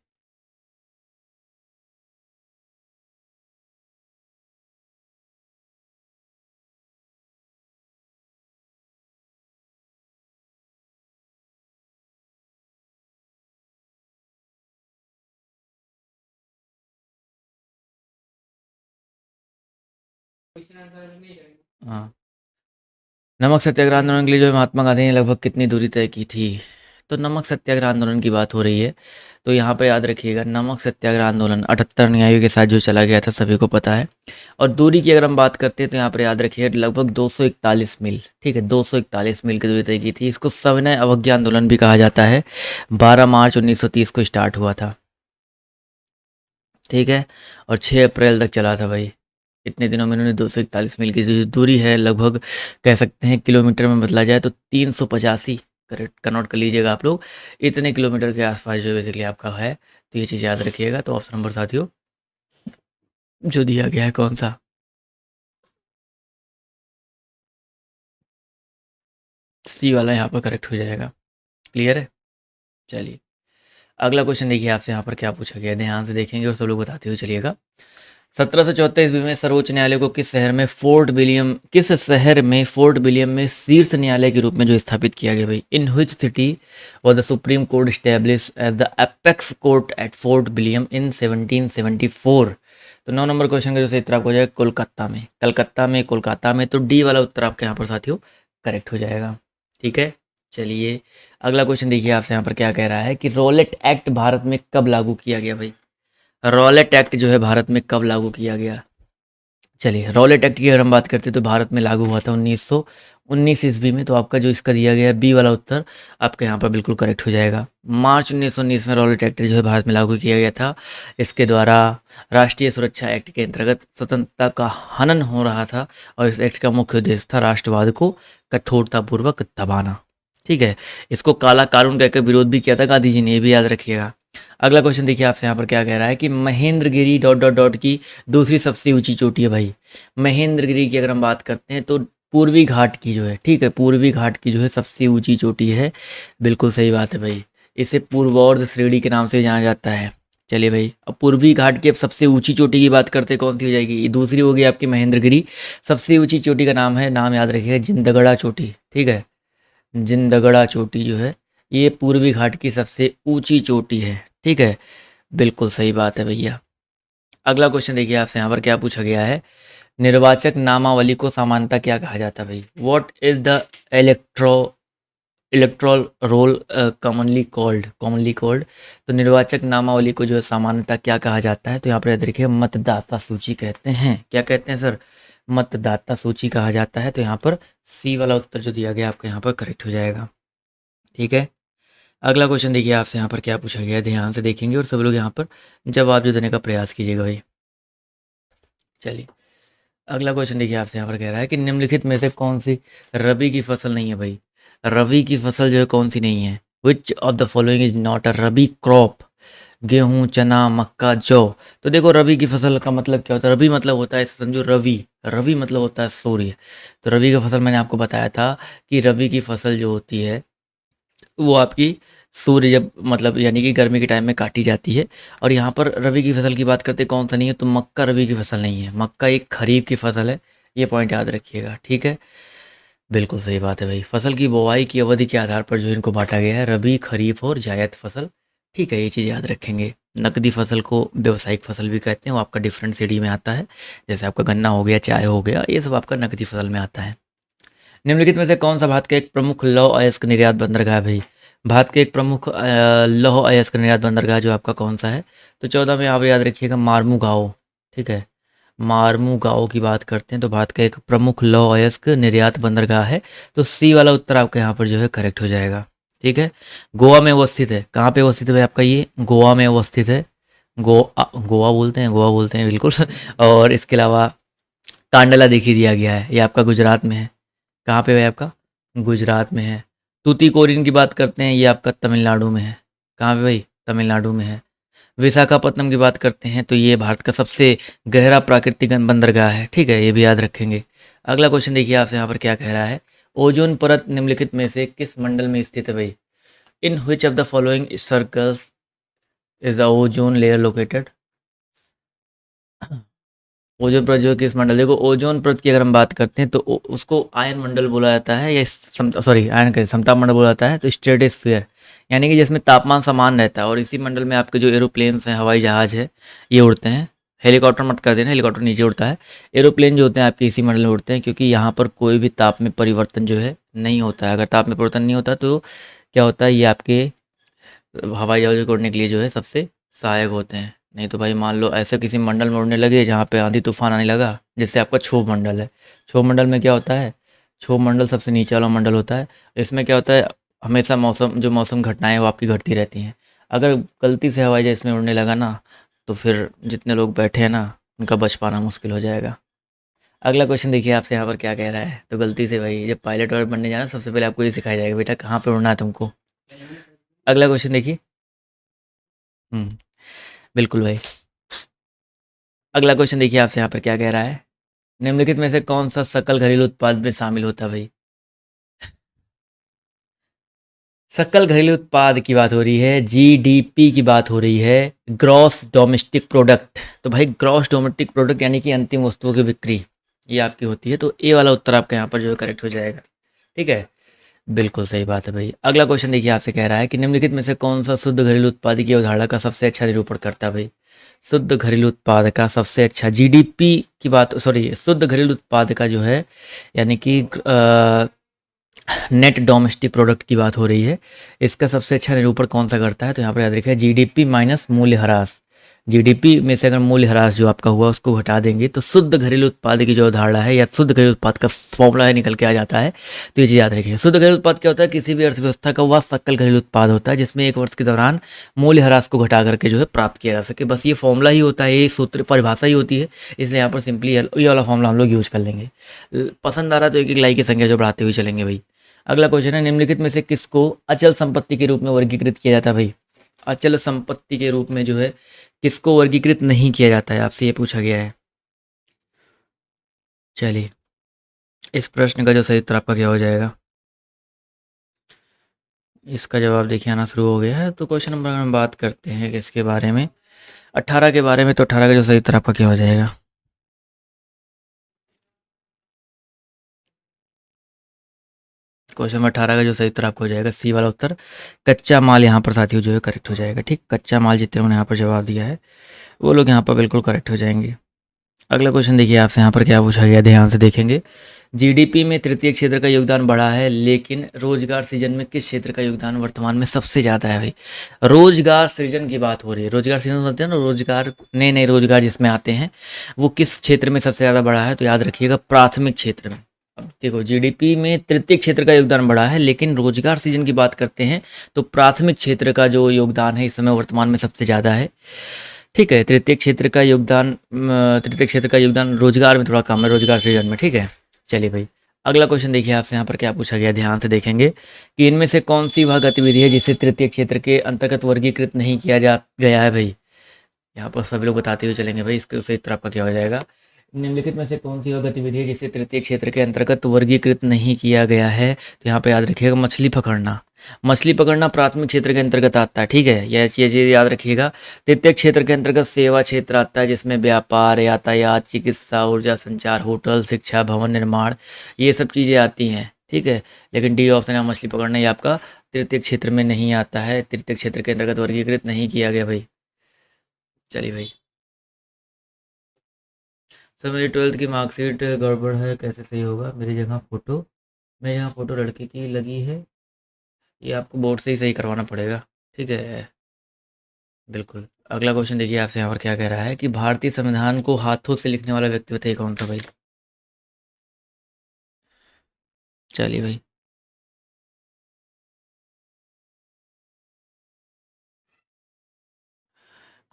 हाँ, नमक सत्याग्रह आंदोलन के लिए जो है महात्मा गांधी ने लगभग कितनी दूरी तय की थी? तो नमक सत्याग्रह आंदोलन की बात हो रही है। तो यहाँ पर याद रखिएगा, नमक सत्याग्रह आंदोलन 78 अनुयायियों के साथ जो चला गया था सभी को पता है। और दूरी की अगर हम बात करते हैं तो यहाँ पर याद रखिए लगभग 241 मील, ठीक है, 241 मील की दूरी तय की थी। इसको सविनय अवज्ञा आंदोलन भी कहा जाता है। 12 मार्च 1930 को स्टार्ट हुआ था, ठीक है, और 6 अप्रैल तक चला था भाई। इतने दिनों में इन्होंने 241 मील की जो दूरी है, लगभग कह सकते हैं किलोमीटर में बदला जाए तो 385, करेक्ट कन्वर्ट कर लीजिएगा आप लोग, इतने किलोमीटर के आसपास जो बेसिकली आपका है। तो ये चीज़ याद रखिएगा। तो ऑप्शन नंबर साथियों जो दिया गया है कौन सा, सी वाला यहाँ पर करेक्ट हो जाएगा। क्लियर है। चलिए अगला क्वेश्चन देखिए आपसे यहाँ पर क्या पूछा गया है, ध्यान से देखेंगे और सब लोग बताते हुए चलिएगा। 1774 ईस्वी में सर्वोच्च न्यायालय को किस शहर में फोर्ट विलियम में शीर्ष न्यायालय के रूप में जो स्थापित किया गया भाई, in which city was the Supreme Court establish as the apex court at Fort William in 1774। तो 9 नंबर क्वेश्चन का जो सही उत्तर आपको हो जाएगा कोलकाता में, कोलकाता में। तो डी वाला उत्तर आपके यहाँ पर साथियों करेक्ट हो जाएगा। ठीक है। चलिए अगला क्वेश्चन देखिए आपसे यहाँ पर क्या कह रहा है कि रॉलेट एक्ट भारत में कब लागू किया गया भाई, रॉलेट एक्ट जो है भारत में कब लागू किया गया। चलिए रॉलेट एक्ट की अगर हम बात करते हैं तो भारत में लागू हुआ था 1919 ईस्वी में। तो आपका जो इसका दिया गया है बी वाला उत्तर आपका यहाँ पर बिल्कुल करेक्ट हो जाएगा। मार्च 1919 में रॉलेट एक्ट जो है भारत में लागू किया गया था। इसके द्वारा राष्ट्रीय सुरक्षा एक्ट के अंतर्गत स्वतंत्रता का हनन हो रहा था और इस एक्ट का मुख्य उद्देश्य था राष्ट्रवाद को कठोरतापूर्वक दबाना। ठीक है। इसको काला कानून कहकर विरोध भी किया था गांधी जी ने, ये भी याद रखिएगा। अगला क्वेश्चन देखिए आपसे यहाँ पर क्या कह रहा है कि महेंद्रगिरी डॉट डॉट डॉट की दूसरी सबसे ऊंची चोटी है भाई। महेंद्रगिरी की अगर हम बात करते हैं तो पूर्वी घाट की जो है, ठीक है, पूर्वी घाट की जो है सबसे ऊंची चोटी है। बिल्कुल सही बात है भाई। इसे पूर्वोर्ध श्रेणी के नाम से जाना जाता है। चलिए भाई अब पूर्वी घाट की अब सबसे ऊंची चोटी की बात करते हैं, कौन सी हो जाएगी, ये दूसरी होगी आपकी महेंद्रगिरी। सबसे ऊंची चोटी का नाम है, नाम याद रखिएगा, जिंदगड़ा चोटी। ठीक है, जिंदगड़ा चोटी जो है ये पूर्वी घाट की सबसे ऊंची चोटी है। ठीक है, बिल्कुल सही बात है भैया। अगला क्वेश्चन देखिए आपसे यहाँ पर क्या पूछा गया है, निर्वाचक नामावली को सामान्यतः क्या कहा जाता है भाई, what is the electoral roll commonly called. तो निर्वाचक नामावली को जो है सामान्यतः क्या कहा जाता है, तो यहाँ पर याद रखिए मतदाता सूची कहते हैं। क्या कहते हैं सर, मतदाता सूची कहा जाता है। तो यहाँ पर सी वाला उत्तर जो दिया गया आपका यहाँ पर करेक्ट हो जाएगा। ठीक है। अगला क्वेश्चन देखिए आपसे यहाँ पर क्या पूछा गया है, ध्यान से देखेंगे और सब लोग यहाँ पर जवाब जो देने का प्रयास कीजिएगा भाई। चलिए अगला क्वेश्चन देखिए आपसे यहाँ पर कह रहा है कि निम्नलिखित में से कौन सी रबी की फसल नहीं है भाई, रबी की फसल जो है कौन सी नहीं है, which of the following is not a rabi crop, गेहूं चना मक्का जौ। तो देखो रबी की फसल का मतलब क्या होता है, रबी मतलब होता है समझो रवि, रवि मतलब होता है सूर्य। तो रबी की फसल मैंने आपको बताया था कि रबी की फसल जो होती है वो आपकी सूर्य जब मतलब यानी कि गर्मी के टाइम में काटी जाती है। और यहाँ पर रबी की फसल की बात करते कौन सा नहीं है, तो मक्का रबी की फसल नहीं है, मक्का एक खरीफ की फसल है। ये पॉइंट याद रखिएगा। ठीक है, बिल्कुल सही बात है भाई। फसल की बुवाई की अवधि के आधार पर जो इनको बांटा गया है, रबी खरीफ और जायद फसल। ठीक है, ये चीज़ याद रखेंगे। नकदी फसल को व्यावसायिक फसल भी कहते हैं, वो आपका डिफरेंट सीडी में आता है, जैसे आपका गन्ना हो गया, चाय हो गया, ये सब आपका नकदी फसल में आता है। निम्नलिखित में से कौन सा भारत का एक प्रमुख लौह अयस्क निर्यात बंदरगाह है भाई, भारत के एक प्रमुख लौह अयस्क निर्यात बंदरगाह जो आपका कौन सा है, तो 14 में आप याद रखिएगा मार्मू गाँव। ठीक है, मार्मू गाँव की बात करते हैं तो भारत का एक प्रमुख लौह अयस्क निर्यात बंदरगाह है। तो सी वाला उत्तर आपका यहाँ पर जो है करेक्ट हो जाएगा। ठीक है, गोवा में अवस्थित है, कहाँ पे अवस्थित है भाई आपका, ये गोवा में अवस्थित है। गोवा बोलते हैं, गोवा बोलते हैं बिल्कुल। और इसके अलावा कांडला देखी दिया गया है, ये आपका गुजरात में है। कहाँ पे है आपका, गुजरात में है। तूतीकोरिन की बात करते हैं, ये आपका तमिलनाडु में है। कहाँ पे भाई, तमिलनाडु में है। विशाखापत्तनम की बात करते हैं तो ये भारत का सबसे गहरा प्राकृतिक बंदरगाह है। ठीक है, ये भी याद रखेंगे। अगला क्वेश्चन देखिए आपसे यहाँ पर क्या कह रहा है, ओजोन परत निम्नलिखित में से किस मंडल में स्थित है भाई, in which of the following circles is the ozone layer located. Ozone परत जो है किस मंडल, देखो ओजोन परत की अगर हम बात करते हैं तो उसको आयन मंडल बोला जाता है, या आयन के समताप मंडल बोला जाता है। तो स्ट्रेटोस्फीयर यानी कि जिसमें तापमान समान रहता है, और इसी मंडल में आपके जो एरोप्लेन्स हैं, हवाई जहाज है, ये उड़ते हैं। हेलीकॉप्टर मत कर देना, हेलीकॉप्टर नीचे उड़ता है। एरोप्लेन जो होते हैं आपके इसी मंडल में उड़ते हैं, क्योंकि यहाँ पर कोई भी ताप में परिवर्तन जो है नहीं होता है। अगर ताप में परिवर्तन नहीं होता तो क्या होता है, ये आपके हवाई जहाज़ों को उड़ने के लिए जो है सबसे सहायक होते हैं। नहीं तो भाई मान लो ऐसे किसी मंडल में उड़ने लगे जहाँ पे आंधी तूफान आने लगा, जैसे आपका क्षोभ मंडल है। क्षोभ मंडल में क्या होता है, क्षोभ मंडल सबसे नीचे वाला मंडल होता है। इसमें क्या होता है, हमेशा मौसम घटनाएं वो आपकी घटती रहती हैं। अगर गलती से हवाई जहाज इसमें उड़ने लगा ना, तो फिर जितने लोग बैठे हैं ना, उनका बच पाना मुश्किल हो जाएगा। अगला क्वेश्चन देखिए आपसे यहाँ पर क्या कह रहा है। तो गलती से भाई जब पायलट वायलट बनने जाना सबसे पहले आपको ये सिखाया जाएगा बेटा कहाँ पे उड़ना है तुमको। अगला क्वेश्चन देखिए। हुँ, बिल्कुल भाई। अगला क्वेश्चन देखिए आपसे यहाँ पर क्या कह रहा है। निम्नलिखित में से कौन-सा सकल घरेलू उत्पाद में शामिल होता है भाई? सकल घरेलू उत्पाद की बात हो रही है, जीडीपी की बात हो रही है, ग्रॉस डोमेस्टिक प्रोडक्ट। तो भाई ग्रॉस डोमेस्टिक प्रोडक्ट यानी कि अंतिम वस्तुओं की बिक्री, ये आपकी होती है। तो ए वाला उत्तर आपका यहाँ पर जो है करेक्ट हो जाएगा। ठीक है? बिल्कुल सही बात है भाई। अगला क्वेश्चन देखिए आपसे कह रहा है कि निम्नलिखित में से कौन-सा शुद्ध घरेलू उत्पाद की अवधारणा का सबसे अच्छा निरूपण करता है भाई? शुद्ध घरेलू उत्पाद का सबसे अच्छा जीडीपी की बात, सॉरी, शुद्ध घरेलू उत्पाद का जो है यानी कि नेट डोमेस्टिक प्रोडक्ट की बात हो रही है। इसका सबसे अच्छा निरूपण कौन सा करता है? तो यहाँ पर याद रखिए जीडीपी माइनस मूल्य ह्रास। जीडीपी में से अगर मूल्य ह्रास जो आपका हुआ उसको हटा देंगे तो शुद्ध घरेलू उत्पाद की जो अवधारणा है या शुद्ध घरेलू उत्पाद का फॉर्मूला है निकल के आ जाता है। तो ये चीज़ याद रखिए। शुद्ध घरेलू उत्पाद क्या होता है? किसी भी अर्थव्यवस्था का वह सकल घरेलू उत्पाद होता है जिसमें एक वर्ष के दौरान मूल्य ह्रास को घटा करके जो है प्राप्त किया जा सके। बस ये फॉर्मूला ही होता है, ये सूत्र परिभाषा ही होती है। इसलिए यहाँ पर सिंपली ये वाला फॉर्मूला हम लोग यूज कर लेंगे। पसंद आ रहा है तो एक एक लाइक की संख्या जो बढ़ाते हुए चलेंगे भाई। अगला क्वेश्चन है निम्नलिखित में से किसको अचल संपत्ति के रूप में वर्गीकृत किया जाता है भाई? अचल संपत्ति के रूप में जो है किसको वर्गीकृत नहीं किया जाता है, आपसे ये पूछा गया है। चलिए, इस प्रश्न का जो सही उत्तर आपका क्या हो जाएगा? इसका जवाब देखिए आना शुरू हो गया है। तो क्वेश्चन नंबर अगर हम बात करते हैं किसके बारे में, 18 के बारे में, तो 18 का जो सही उत्तर आपका क्या हो जाएगा? क्वेश्चन नंबर 18 का जो सही उत्तर आपको हो जाएगा सी वाला उत्तर, कच्चा माल यहाँ पर साथियों जो है करेक्ट हो जाएगा। ठीक, कच्चा माल जितने लोगों ने यहाँ पर जवाब दिया है वो लोग यहाँ पर बिल्कुल करेक्ट हो जाएंगे। अगला क्वेश्चन देखिए आपसे यहाँ पर क्या पूछा गया, ध्यान से देखेंगे। जीडीपी में तृतीय क्षेत्र का योगदान बढ़ा है लेकिन रोजगार सृजन में किस क्षेत्र का योगदान वर्तमान में सबसे ज़्यादा है भाई? रोजगार सृजन की बात हो रही है। रोजगार सृजन होते हैं ना, रोजगार, नए नए रोजगार जिसमें आते हैं, वो किस क्षेत्र में सबसे ज़्यादा बढ़ा है? तो याद रखिएगा प्राथमिक क्षेत्र में। अब देखो जीडीपी में तृतीय क्षेत्र का योगदान बढ़ा है लेकिन रोजगार सृजन की बात करते हैं तो प्राथमिक क्षेत्र का जो योगदान है इस समय वर्तमान में सबसे ज़्यादा है। ठीक है, तृतीय क्षेत्र का योगदान रोजगार में थोड़ा कम है, रोजगार सृजन में। ठीक है, चलिए भाई। अगला क्वेश्चन देखिए आपसे यहाँ पर क्या पूछा गया, ध्यान से देखेंगे कि इनमें से कौन सी वह गतिविधि है जिसे तृतीय क्षेत्र के अंतर्गत वर्गीकृत नहीं किया जा गया है भाई? यहाँ पर सभी लोग बताते हुए चलेंगे भाई, इसके सही उत्तर आपका क्या हो जाएगा। निम्नलिखित में से कौन सी वह गतिविधि है जिसे तृतीय क्षेत्र के अंतर्गत वर्गीकृत नहीं किया गया है? तो यहाँ पे याद रखिएगा मछली पकड़ना। मछली पकड़ना प्राथमिक क्षेत्र के अंतर्गत आता है। ठीक है, ये चीज़ याद रखिएगा। तृतीय क्षेत्र के अंतर्गत सेवा क्षेत्र आता है जिसमें व्यापार, यातायात, चिकित्सा, ऊर्जा संचार, होटल, शिक्षा, भवन निर्माण, ये सब चीज़ें आती हैं। ठीक है, लेकिन डी ऑप्शन है मछली पकड़ना, ये आपका तृतीय क्षेत्र में नहीं आता है, तृतीय क्षेत्र के अंतर्गत वर्गीकृत नहीं किया गया भाई। चलिए भाई। सर मेरी 12th की मार्कशीट गड़बड़ है, कैसे सही होगा? मेरी जगह फ़ोटो लड़के की लगी है, ये आपको बोर्ड से ही सही करवाना पड़ेगा। ठीक है, बिल्कुल। अगला क्वेश्चन देखिए आपसे यहाँ पर क्या कह रहा है कि भारतीय संविधान को हाथों से लिखने वाला व्यक्ति बताइए कौन था भाई? चलिए भाई।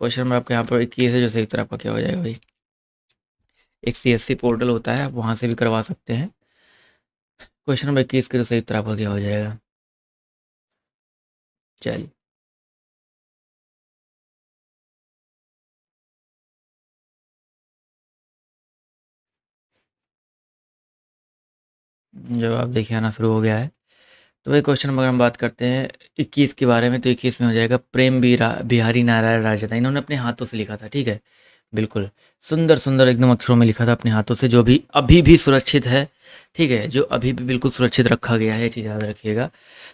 क्वेश्चन नंबर आपके यहाँ पर 21 है, जो सही उत्तर आपका क्या हो जाएगा भाई? एक सीएससी पोर्टल होता है, आप वहाँ से भी करवा सकते हैं। क्वेश्चन नंबर 21 का जो सही उत्तर आपका क्या हो जाएगा? चलिए, जवाब देखिए आना शुरू हो गया है। तो वही क्वेश्चन अगर हम बात करते हैं 21 के बारे में, तो 21 में हो जाएगा प्रेम बिहारी नारायण राजदा। इन्होंने अपने हाथों से लिखा था। ठीक है, बिल्कुल सुंदर सुंदर एकदम अक्षरों में लिखा था अपने हाथों से, जो भी अभी भी सुरक्षित है। ठीक है, जो अभी भी बिल्कुल सुरक्षित रखा गया है, ये चीज़ याद रखिएगा।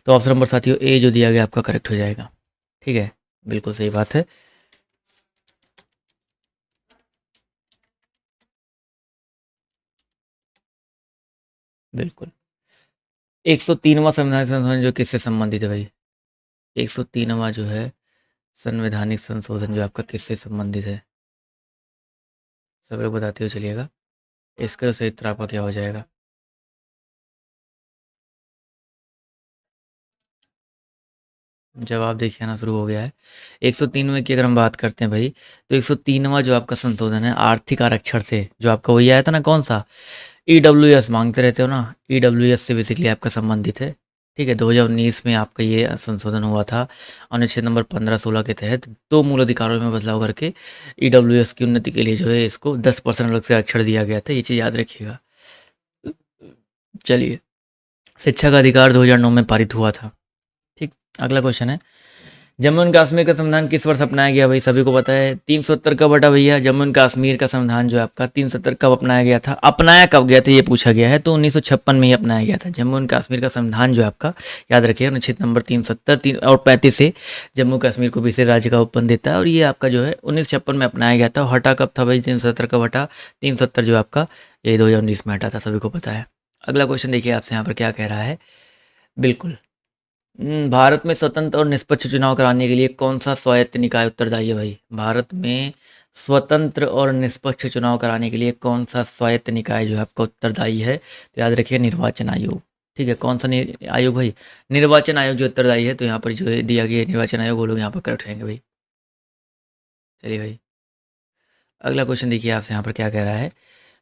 तो ऑप्शन नंबर साथियों ए जो दिया गया आपका करेक्ट हो जाएगा। ठीक है, बिल्कुल सही बात है। बिल्कुल। 103वां संविधान संशोधन जो किससे संबंधित है भाई? 103वां जो है संवैधानिक संशोधन जो आपका किससे संबंधित है? सब लोग बताते हुए चलिएगा। इसका सही उत्तर आपका क्या हो जाएगा? जवाब देखिए आना शुरू हो गया है। 103वें की अगर हम बात करते हैं भाई, तो 103वां जो आपका संशोधन है आर्थिक आरक्षण से, जो आपका वही आया था ना, कौन सा, ईडब्ल्यूएस मांगते रहते हो ना, ईडब्ल्यूएस से बेसिकली आपका संबंधित है। ठीक है, 2019 में आपका ये संशोधन हुआ था अनुच्छेद नंबर 15-16 के तहत, दो मूल अधिकारों में बदलाव करके ईडब्ल्यूएस की उन्नति के लिए जो है इसको 10% अलग से आरक्षण दिया गया था, ये चीज़ याद रखिएगा। चलिए, शिक्षा का अधिकार 2009 में पारित हुआ था। ठीक, अगला क्वेश्चन है, जम्मू एंड कश्मीर का संविधान किस वर्ष अपनाया गया? भाई सभी को पता है, 370 का बटा भैया, जम्मू एंड कश्मीर का संविधान जो है आपका 370 कब अपनाया गया था, अपनाया कब गया था ये पूछा गया है, तो 1956 में ही अपनाया गया था। जम्मू एंड कश्मीर का संविधान जो है आपका, याद रखिए, अनुच्छेद नंबर 370 और 35 से जम्मू कश्मीर को विशेष राज्य का उपन देता है, और ये आपका जो है 1956 में अपनाया गया था। हटा कब था भाई 370 का बटा 370 जो आपका, ये 2019 में हटा था, सभी को पता है। अगला क्वेश्चन देखिए आपसे यहाँ पर क्या कह रहा है, बिल्कुल, भारत में स्वतंत्र और निष्पक्ष चुनाव कराने के लिए कौन सा स्वायत्त निकाय उत्तरदायी है भाई? भारत में स्वतंत्र और निष्पक्ष चुनाव कराने के लिए कौन सा स्वायत्त निकाय जो है आपका उत्तरदायी है? तो याद रखिए निर्वाचन आयोग। ठीक है, कौन सा आयोग भाई? निर्वाचन आयोग जो उत्तरदायी है, तो यहाँ पर जो है दिया गया निर्वाचन आयोग, वो लोग यहाँ पर करेक्ट रहेंगे भाई। चलिए भाई, अगला क्वेश्चन देखिए आपसे यहाँ पर क्या कह रहा है,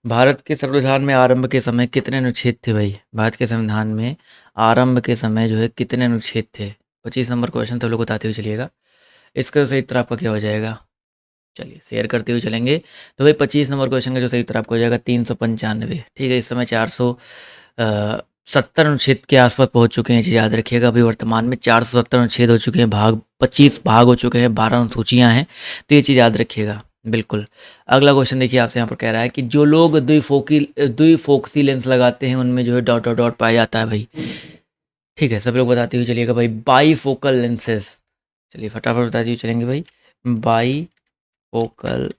भारत के संविधान में आरंभ के समय कितने अनुच्छेद थे भाई? भारत के संविधान में आरंभ के समय जो है कितने अनुच्छेद थे? 25 नंबर क्वेश्चन, तो लोग बताते हुए चलिएगा। इसका सही उत्तर आपका क्या हो जाएगा? चलिए शेयर करते हुए चलेंगे। तो भाई 25 नंबर क्वेश्चन का जो सही उत्तर आपको हो जाएगा 395। ठीक है, इस समय 470 अनुच्छेद के आसपास पहुंच चुके हैं, चीज़ याद रखिएगा। अभी वर्तमान में 470 अनुच्छेद हो चुके हैं, भाग 25 भाग हो चुके हैं, 12 अनुसूचियाँ हैं, तो ये चीज़ याद रखिएगा बिल्कुल। अगला क्वेश्चन देखिए आपसे यहाँ पर कह रहा है कि जो लोग द्विफोक्सी लेंस लगाते हैं उनमें जो है डॉट डॉट डॉट पाया जाता है भाई। ठीक है, सब लोग बताते हुए चलिएगा भाई, बाई फोकल लेंसेज। चलिए फटाफट बताते हुए चलेंगे भाई, बाई फोकल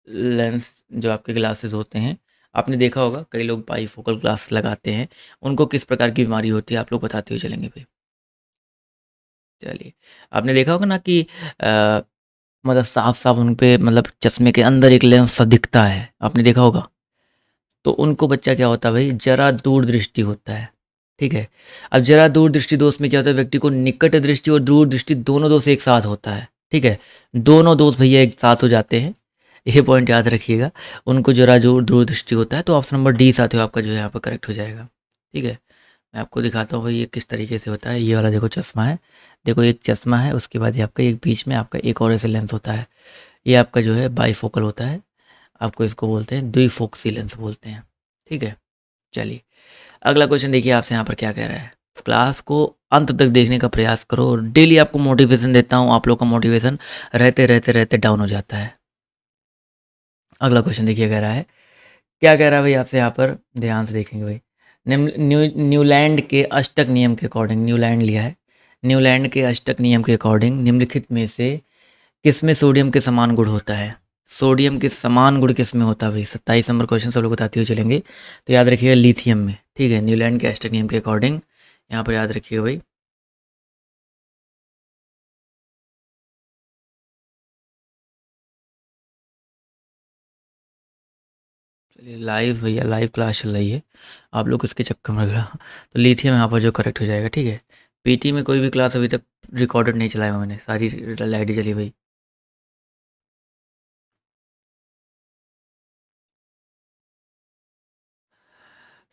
लेंस जो आपके ग्लासेस होते हैं, आपने देखा होगा कई लोग बाई फोकल ग्लास लगाते हैं, उनको किस प्रकार की बीमारी होती है, आप लोग बताते हुए चलेंगे भाई। चलिए, आपने देखा होगा ना कि मतलब साफ साफ उन पे, मतलब चश्मे के अंदर एक लेंस सा दिखता है, आपने देखा होगा, तो उनको बच्चा क्या होता है भाई, जरा दूरदृष्टि होता है। ठीक है, अब जरा दूरदृष्टि दोष में क्या होता है, व्यक्ति को निकट दृष्टि और दूरदृष्टि दोनों दोष एक साथ होता है। ठीक है, दोनों दोष भैया एक साथ हो जाते हैं, ये पॉइंट याद रखिएगा। उनको जरा जो दूरदृष्टि होता है, तो ऑप्शन नंबर डी साथियों आपका जो है यहाँ पर करेक्ट हो जाएगा। ठीक है, मैं आपको दिखाता हूँ भाई ये किस तरीके से होता है। ये वाला देखो चश्मा है, देखो एक चश्मा है, उसके बाद ये आपका एक बीच में आपका एक और ऐसे लेंस होता है, ये आपका जो है बाईफोकल होता है, आपको इसको बोलते हैं द्विफोक्सी लेंस बोलते हैं। ठीक है, चलिए अगला क्वेश्चन देखिए आपसे यहाँ पर क्या कह रहा है, क्लास को अंत तक देखने का प्रयास करो, डेली आपको मोटिवेशन देता हूँ, आप लोग का मोटिवेशन रहते रहते रहते डाउन हो जाता है। अगला क्वेश्चन देखिए कह रहा है, क्या कह रहा है भाई आपसे यहाँ पर, ध्यान से देखेंगे भाई, न्यूलैंड के अष्टक नियम के अकॉर्डिंग, न्यूलैंड लिया है, न्यूलैंड के अष्टक नियम के अकॉर्डिंग निम्नलिखित में से किसमें सोडियम के समान गुण होता है? सोडियम के समान गुण किसमें होता है भाई? 27 नंबर क्वेश्चन सब लोग बताते हुए चलेंगे, तो याद रखिएगा लिथियम में। ठीक है, न्यूलैंड के अष्टक नियम के अकॉर्डिंग यहाँ पर याद रखिएगा भाई। चलिए लाइव भैया, लाइव क्लास चल रही है, आप लोग इसके चक्कर में लग रहा, तो लिथियम यहाँ पर जो करेक्ट हो जाएगा। ठीक है, पीटी में कोई भी क्लास अभी तक रिकॉर्डेड नहीं चलाया मैंने, सारी लाइट चली भाई।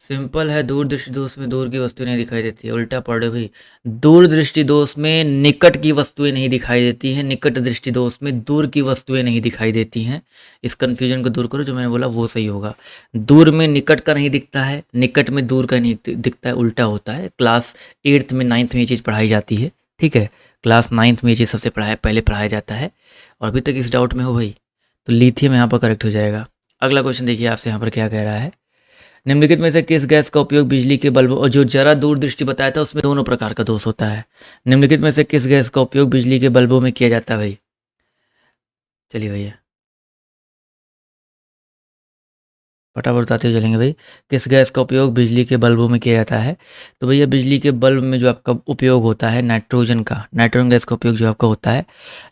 सिंपल है, दूर दृष्टि दोष में दूर की वस्तुएं नहीं दिखाई देती है, उल्टा पढ़ रहे हो भाई। दूर दृष्टि दोष में निकट की वस्तुएं नहीं दिखाई देती हैं, निकट दृष्टि दोष में दूर की वस्तुएं नहीं दिखाई देती हैं। इस कन्फ्यूजन को दूर करो, जो मैंने बोला वो सही होगा। दूर में निकट का नहीं दिखता है, निकट में दूर का नहीं दिखता है, उल्टा होता है। क्लास 8th में 9th में ये चीज़ पढ़ाई जाती है। ठीक है, क्लास 9th में ये चीज़ सबसे पहले पढ़ाया जाता है, और अभी तक इस डाउट में हो भाई, तो लिथियम यहाँ पर करेक्ट हो जाएगा। अगला क्वेश्चन देखिए आपसे यहाँ पर क्या कह रहा है, निम्नलिखित में से किस गैस का उपयोग बिजली के बल्ब, और जो जरा दूरदृष्टि बताया था उसमें दोनों प्रकार का दोष होता है, निम्नलिखित में से किस गैस का उपयोग बिजली के बल्बों में किया जाता है भाई? चलिए भैया फटाफट बताते हुए चलेंगे भाई, किस गैस का उपयोग बिजली के बल्बों में किया जाता है? तो भैया बिजली के बल्ब में जो आपका उपयोग होता है नाइट्रोजन का, नाइट्रोजन गैस का उपयोग जो आपका होता है,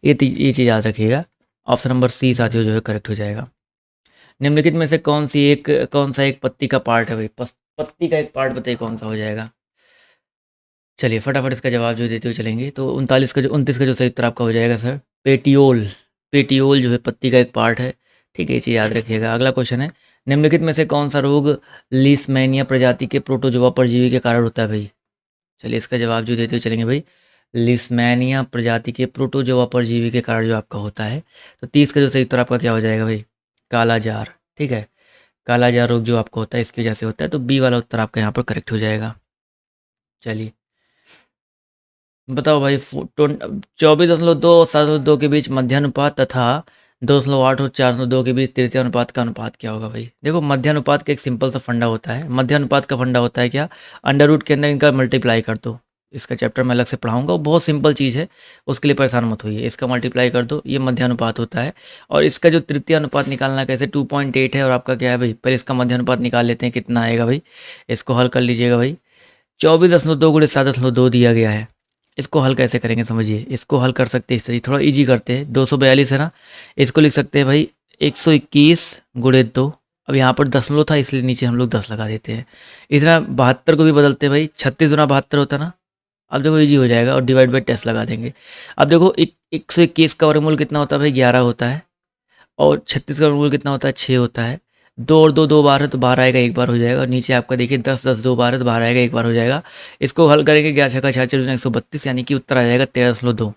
ये चीज़ याद रखिएगा। ऑप्शन नंबर सी साथियों जो है करेक्ट हो जाएगा। निम्नलिखित में से कौन सा एक पत्ती का पार्ट है भाई? पत्ती का एक पार्ट बताइए कौन सा हो जाएगा? चलिए फटाफट इसका जवाब जो देते हुए चलेंगे। तो 29 का जो सही उत्तर आपका हो जाएगा सर पेटियोल। पेटियोल जो है पत्ती का एक पार्ट है। ठीक है, ये चीज़ याद रखिएगा। अगला क्वेश्चन है, निम्नलिखित में से कौन सा रोग लीशमैनिया प्रजाति के प्रोटोजोआ परजीवी के कारण होता है भाई? चलिए इसका जवाब जो देते हुए चलेंगे भाई, लिस्मैनिया प्रजाति के प्रोटोजोआ परजीवी के कारण जो आपका होता है। तो 30 का जो सही उत्तर आपका क्या हो जाएगा भाई? कालाजार। ठीक है, कालाजार रोग जो आपको होता है इसकी वजह से होता है। तो बी वाला उत्तर आपका यहाँ पर करेक्ट हो जाएगा। चलिए बताओ भाई, 24.2 और 7.2 के बीच मध्यानुपात तथा 2.8 और 4.2 के बीच तृतीय अनुपात का अनुपात क्या होगा भाई? देखो मध्यानुपात का एक सिंपल सा फंडा होता है। मध्यानुपात का फंडा होता है क्या? अंडर रूट के अंदर इनका मल्टीप्लाई कर दो। इसका चैप्टर मैं अलग से पढ़ाऊंगा, वो बहुत सिंपल चीज़ है, उसके लिए परेशान मत होइए। इसका मल्टीप्लाई कर दो, ये मध्यानुपात होता है। और इसका जो तृतीय अनुपात निकालना कैसे, 2.8 है और आपका क्या है भाई? पहले इसका मध्यानुपात निकाल लेते हैं, कितना आएगा भाई? इसको हल कर लीजिएगा भाई। 24.2 गुणे 7.2 दिया गया है। इसको हल कैसे करेंगे समझिए। इसको हल कर सकते हैं इस तरीके, थोड़ा इजी करते हैं। 242 है ना, इसको लिख सकते हैं भाई 121 गुणे 2। अब यहाँ पर दशमलव था इसलिए नीचे हम लोग 10 लगा देते हैं। इस तरह 72 को भी बदलते हैं भाई, 36 गुना 72 होता ना। अब देखो इजी हो जाएगा और डिवाइड बाई 10 लगा देंगे। अब देखो 121 का वर्गमूल कितना होता है भाई? 11 होता है। और 36 का वर्गमूल कितना होता है? 6 होता है। 2 और 2 बार है तो 12 आएगा, एक बार हो जाएगा। और नीचे आपका देखिए 10 10 2 बार है तो 12 आएगा, एक बार हो जाएगा। इसको हल करेंगे 11 छक्का 66 132, यानी कि उत्तर आ जाएगा 13.2।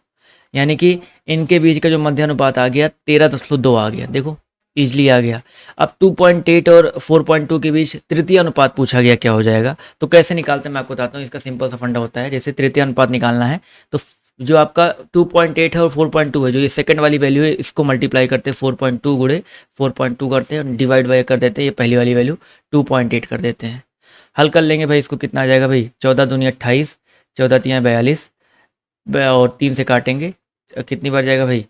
यानी कि इनके बीच का जो मध्यानुपात आ गया 13.2 आ गया। देखो इजली आ गया। अब 2.8 और 4.2 के बीच तृतीय अनुपात पूछा गया, क्या हो जाएगा? तो कैसे निकालते हैं मैं आपको बताता हूँ। इसका सिंपल सा फंडा होता है, जैसे तृतीय अनुपात निकालना है तो जो आपका 2.8 है और 4.2 है, जो ये सेकंड वाली वैल्यू है, इसको मल्टीप्लाई करते हैं 4.2 गुणे 4.2 करते हैं और डिवाइड बाय कर देते हैं ये पहली वाली वैल्यू 2.8 कर देते हैं। हल कर लेंगे भाई, इसको कितना आ जाएगा भाई? 14 दूनी 28, 14 तियाँ 42 और 3 से काटेंगे कितनी बार जाएगा भाई?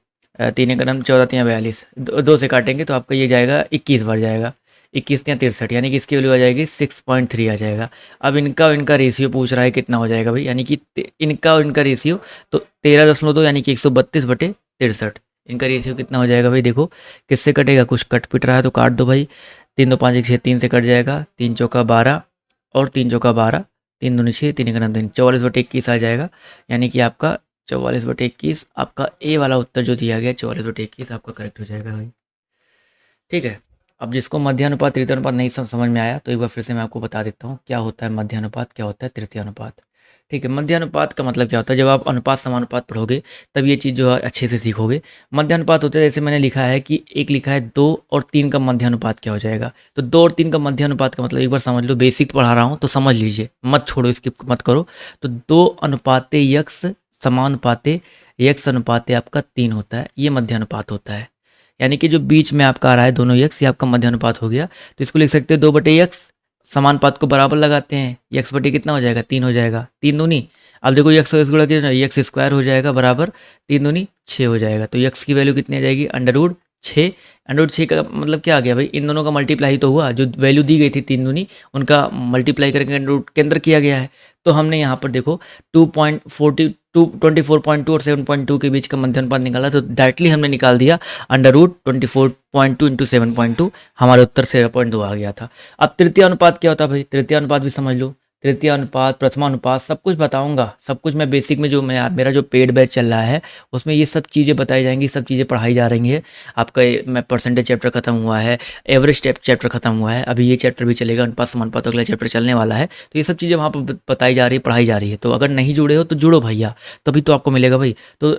3 एक कदम 14 तियाँ 42, 2 से काटेंगे तो आपका ये जाएगा 21 बार जाएगा। 21 तियाँ 63, यानी कि इसकी वैल्यू आ जाएगी 6.3 आ जाएगा। अब इनका और इनका रेशियो पूछ रहा है कितना हो जाएगा भाई? यानी कि इनका और इनका रेशियो तो 13.2 यानी कि 132/63। इनका रेशियो कितना हो जाएगा भाई? देखो किससे कटेगा, कुछ कट पिट रहा है तो काट दो भाई। 3 2 5 1 6, 3 से कट जाएगा। 3 चौका 12 और 3 चौका 12, 3 दूनी 6, 3 एक कदम 3, 44/21 आ जाएगा। यानी कि आपका 44/21 आपका ए वाला उत्तर जो दिया गया 44/21 आपका करेक्ट हो जाएगा भाई। ठीक है, अब जिसको मध्यानुपात तृतीय अनुपात नहीं समझ में आया तो एक बार फिर से मैं आपको बता देता हूँ क्या होता है मध्यानुपात, क्या होता है तृतीय अनुपात। ठीक है, मध्यानुपात का मतलब क्या होता है? जब आप अनुपात समानुपात पढ़ोगे तब ये चीज़ जो है अच्छे से सीखोगे। मध्यानुपात होता है, जैसे मैंने लिखा है कि एक लिखा है 2 और 3 का मध्यानुपात क्या हो जाएगा। तो 2 और 3 का मध्यानुपात का मतलब एक बार समझ लो, बेसिक पढ़ा रहा हूँ तो समझ लीजिए, मत छोड़ो, स्किप मत करो। तो 2 अनुपाते यक्स समानुपाते यक्स अनुपाते आपका 3 होता है, ये मध्यानुपात होता है। यानी कि जो बीच में आपका आ रहा है दोनों यक्स, ये आपका मध्यानुपात हो गया। तो इसको लिख सकते हैं 2/यक्स, समानुपात को बराबर लगाते हैं, यक्स बटे कितना हो जाएगा? 3 हो जाएगा। 3 दूनी, अब देखो यक्स और यक्स गुणा किया, यक्स स्क्वायर हो जाएगा बराबर 3 दूनी 6 हो जाएगा। तो यक्स की वैल्यू कितनी आ जाएगी? √6। √6 का मतलब क्या आ गया भाई? इन दोनों का मल्टीप्लाई ही तो हुआ, जो वैल्यू दी गई थी 3 दूनी उनका मल्टीप्लाई करके रूट के अंदर किया गया है। तो हमने यहाँ पर देखो 24.2 और 7.2 के बीच का मध्यानुपात निकाला, तो डायरेक्टली हमने निकाल दिया √24.2 इंटू 7.2, हमारे उत्तर 7.2 आ गया था। अब तृतीय अनुपात क्या होता है भाई? तृतीय अनुपात भी समझ लो। तृतीय अनुपात, प्रथमानुपात, सब कुछ बताऊंगा, सब कुछ मैं बेसिक में जो मेरा जो पेड बैच चल रहा है उसमें ये सब चीज़ें बताई जाएंगी, सब चीज़ें पढ़ाई जा रही है। आपका मैं परसेंटेज चैप्टर खत्म हुआ है, एवरेज चैप्टर खत्म हुआ है, अभी ये चैप्टर भी चलेगा, अनुपात समानुपात अगला चैप्टर चलने वाला है। तो ये सब चीज़ें वहाँ पर बताई जा रही है, पढ़ाई जा रही है। तो अगर नहीं जुड़े हो तो जुड़ो भैया, तभी तो आपको मिलेगा भाई। तो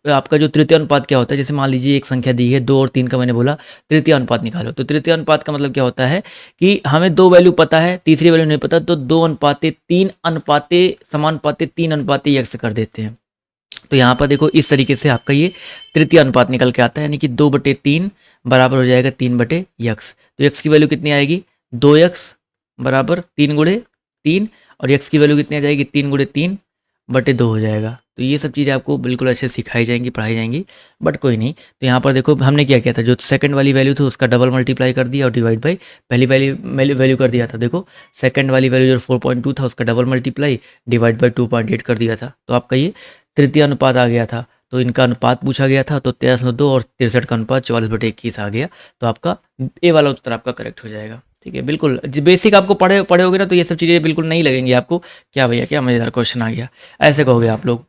आपका जो तृतीय अनुपात क्या होता है, जैसे मान लीजिए एक संख्या दी है 2 और 3 का, मैंने बोला तृतीय अनुपात निकालो। तो तृतीय अनुपात का मतलब क्या होता है कि हमें 2 वैल्यू पता है, तीसरी वैल्यू नहीं पता, तो 2 अनुपाते 3 अनुपाते समानुपाते 3 अनुपाते यक्स कर देते हैं। तो यहाँ पर देखो इस तरीके से आपका ये तृतीय अनुपात निकल के आता है, यानी कि 2/3 बराबर हो जाएगा 3/यक्स। तो यक्स की वैल्यू कितनी आएगी? 2x बराबर 3 गुणे 3, और यक्स की वैल्यू कितनी आ जाएगी? 3 गुणे 3/2 हो जाएगा। तो ये सब चीज़ें आपको बिल्कुल अच्छे से सिखाई जाएंगी, पढ़ाई जाएंगी, बट कोई नहीं। तो यहाँ पर देखो हमने क्या किया था, जो सेकंड वाली वैल्यू थी उसका डबल मल्टीप्लाई कर दिया और डिवाइड बाई पहली वैल्यू कर दिया था। देखो सेकंड वाली वैल्यू जो 4.2 था उसका डबल मल्टीप्लाई डिवाइड बाई 2.8 कर दिया था। तो आपका ये तृतीय अनुपात आ गया था। तो इनका अनुपात पूछा गया था, तो 13.2 और 63 का अनुपात 44/21 आ गया। तो आपका ए वाला उत्तर आपका करेक्ट हो जाएगा। ठीक है, बिल्कुल बेसिक आपको पढ़े पढ़े होगे ना, तो ये सब चीज़ें बिल्कुल नहीं लगेंगी आपको। क्या भैया, क्या मज़ेदार क्वेश्चन आ गया, ऐसे कहोगे आप लोग।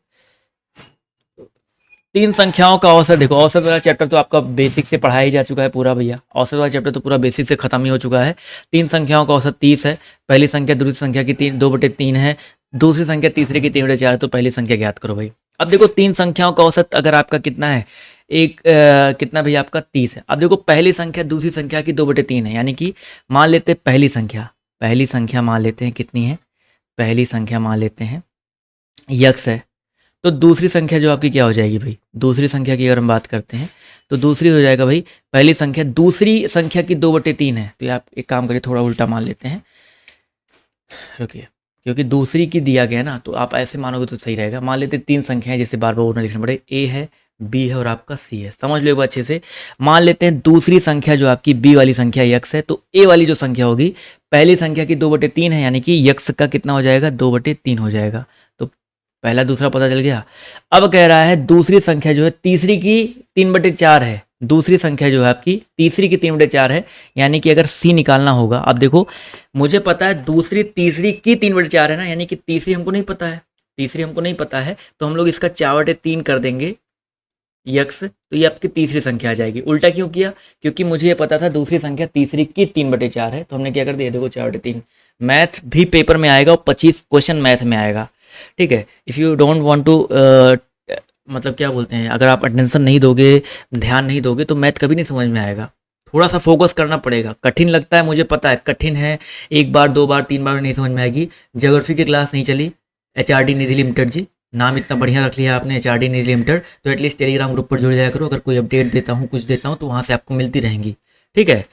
तीन संख्याओं का औसत देखो, औसत वाला चैप्टर तो आपका बेसिक से पढ़ाया ही जा चुका है पूरा भैया, औसत वाला चैप्टर तो पूरा बेसिक से खत्म ही हो चुका है। तीन संख्याओं का औसत 30 है। पहली संख्या दूसरी संख्या की 2/3 है, दूसरी संख्या तीसरे की 3/4 है, तो पहली संख्या ज्ञात करो भाई। अब देखो तीन संख्याओं का औसत अगर आपका कितना है, कितना भैया आपका 30 है। अब देखो पहली संख्या दूसरी संख्या की 2/3 है, यानी कि मान लेते हैं पहली संख्या मान लेते हैं कितनी है, पहली संख्या मान लेते हैं यक्स है। तो दूसरी संख्या जो आपकी क्या हो जाएगी भाई, दूसरी संख्या की अगर हम बात करते हैं तो दूसरी हो जाएगा भाई, पहली संख्या दूसरी संख्या की 2/3 है, तो आप एक काम करिए थोड़ा उल्टा मान लेते हैं, रुकिए, क्योंकि दूसरी की दिया गया ना, तो आप ऐसे मानोगे तो सही रहेगा। मान लेते तीन संख्याएं, जैसे बार बार लिखना पड़े, ए है, बी है और आपका सी है, समझ लो अच्छे से। मान लेते हैं दूसरी संख्या जो आपकी बी वाली संख्या यक्स है, तो ए वाली जो संख्या होगी पहली संख्या की 2/3 है, यानी कि यक्स का कितना हो जाएगा, 2/3 हो जाएगा। तो पहला दूसरा पता चल गया। अब कह रहा है दूसरी संख्या जो है तीसरी की 3/4 है, दूसरी संख्या जो है आपकी तीसरी की 3/4 है, यानी कि अगर सी निकालना होगा। अब देखो मुझे पता है दूसरी तीसरी की 3/4 है ना, यानी कि तीसरी हमको नहीं पता है, तीसरी हमको नहीं पता है, तो हम लोग इसका 4/3 कर देंगे यक्स, तो ये आपकी तीसरी संख्या आ जाएगी। उल्टा क्यों किया, क्योंकि मुझे ये पता था दूसरी संख्या तीसरी की 3/4 है, तो हमने क्या कर दिया, देखो 4/3। मैथ भी पेपर में आएगा और 25 क्वेश्चन मैथ में आएगा, ठीक है। If you don't want to मतलब क्या बोलते हैं, अगर आप अटेंशन नहीं दोगे, ध्यान नहीं दोगे, तो मैथ कभी नहीं समझ में आएगा। थोड़ा सा फोकस करना पड़ेगा। कठिन लगता है, मुझे पता है कठिन है, एक बार दो बार तीन बार नहीं समझ में आएगी। ज्योग्राफी की क्लास नहीं चली, HRD निधि लिमिटेड जी, नाम इतना बढ़िया रख लिया आपने, HRD निधि लिमिटेड, तो एटलीस्ट टेलीग्राम ग्रुप पर जुड़ जाया करो। अगर कोई अपडेट देता हूँ, कुछ देता हूँ, तो वहाँ से आपको मिलती रहेंगी, ठीक है।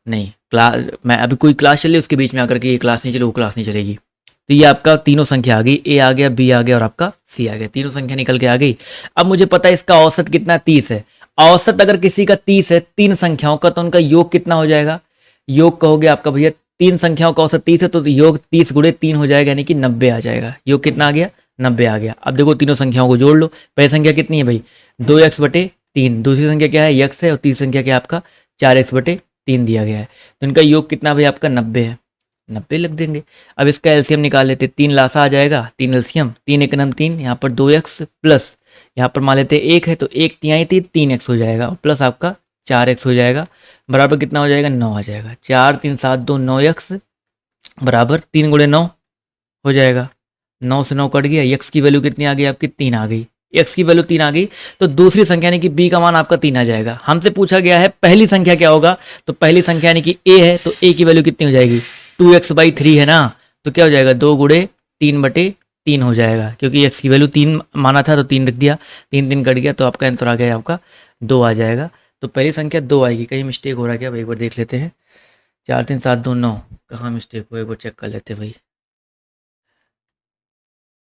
नहीं क्लास, मैं अभी कोई क्लास चल रही है उसके बीच में आकर के ये क्लास नहीं चली, वो क्लास नहीं चलेगी। तो ये आपका तीनों संख्या आ गई, ए आ गया, बी आ गया और आपका सी आ गया, तीनों संख्या निकल के आ गई। अब मुझे पता है इसका औसत कितना, 30 है। औसत अगर किसी का 30 है तीन संख्याओं का, तो उनका योग कितना हो जाएगा, योग कहोगे आपका भैया, तीन संख्याओं का औसत 30 है, तो योग 30 × 3 हो जाएगा, यानी कि 90 आ जाएगा। योग कितना आ गया, 90 आ गया। अब देखो तीनों संख्याओं को जोड़ लो, पहली संख्या कितनी है भाई, 2x/3, दूसरी संख्या क्या है, यक्स है, और तीसरी संख्या क्या है आपका 4x/3 दिया गया है। तो इनका योग कितना भाई आपका 90 है, 90 लिख देंगे। अब इसका एलसीएम निकाल लेते, 3 लासा आ जाएगा, 3 एलसीएम, 3 × 9 3, यहाँ पर 2x प्लस यहाँ पर मान लेते 1 है, तो 1 तिहाई 3x हो जाएगा, प्लस आपका 4x हो जाएगा, बराबर कितना हो जाएगा, 9 आ जाएगा। 4 3 7 2 9x बराबर 3 × 9 हो जाएगा, 9 से 9 कट गया, x की वैल्यू कितनी आ गई आपकी, 3 आ गई। x की वैल्यू 3 आ गई, तो दूसरी संख्या यानी कि b का मान आपका 3 आ जाएगा। हमसे पूछा गया है पहली संख्या क्या होगा, तो पहली संख्या यानी कि a है, तो a की वैल्यू कितनी हो जाएगी, 2x/3 है ना, तो क्या हो जाएगा, 2 × 3/3 हो जाएगा, क्योंकि x की वैल्यू 3 माना था तो 3 रख दिया, 3 3 कट गया, तो आपका आंसर आ गया आपका 2 आ जाएगा। तो पहली संख्या 2 आएगी। कहीं मिस्टेक हो रहा है क्या भाई, एक बार देख लेते हैं। 4 3 7 2 9, कहाँ मिस्टेक हुआ, एक बार चेक कर लेते हैं भाई।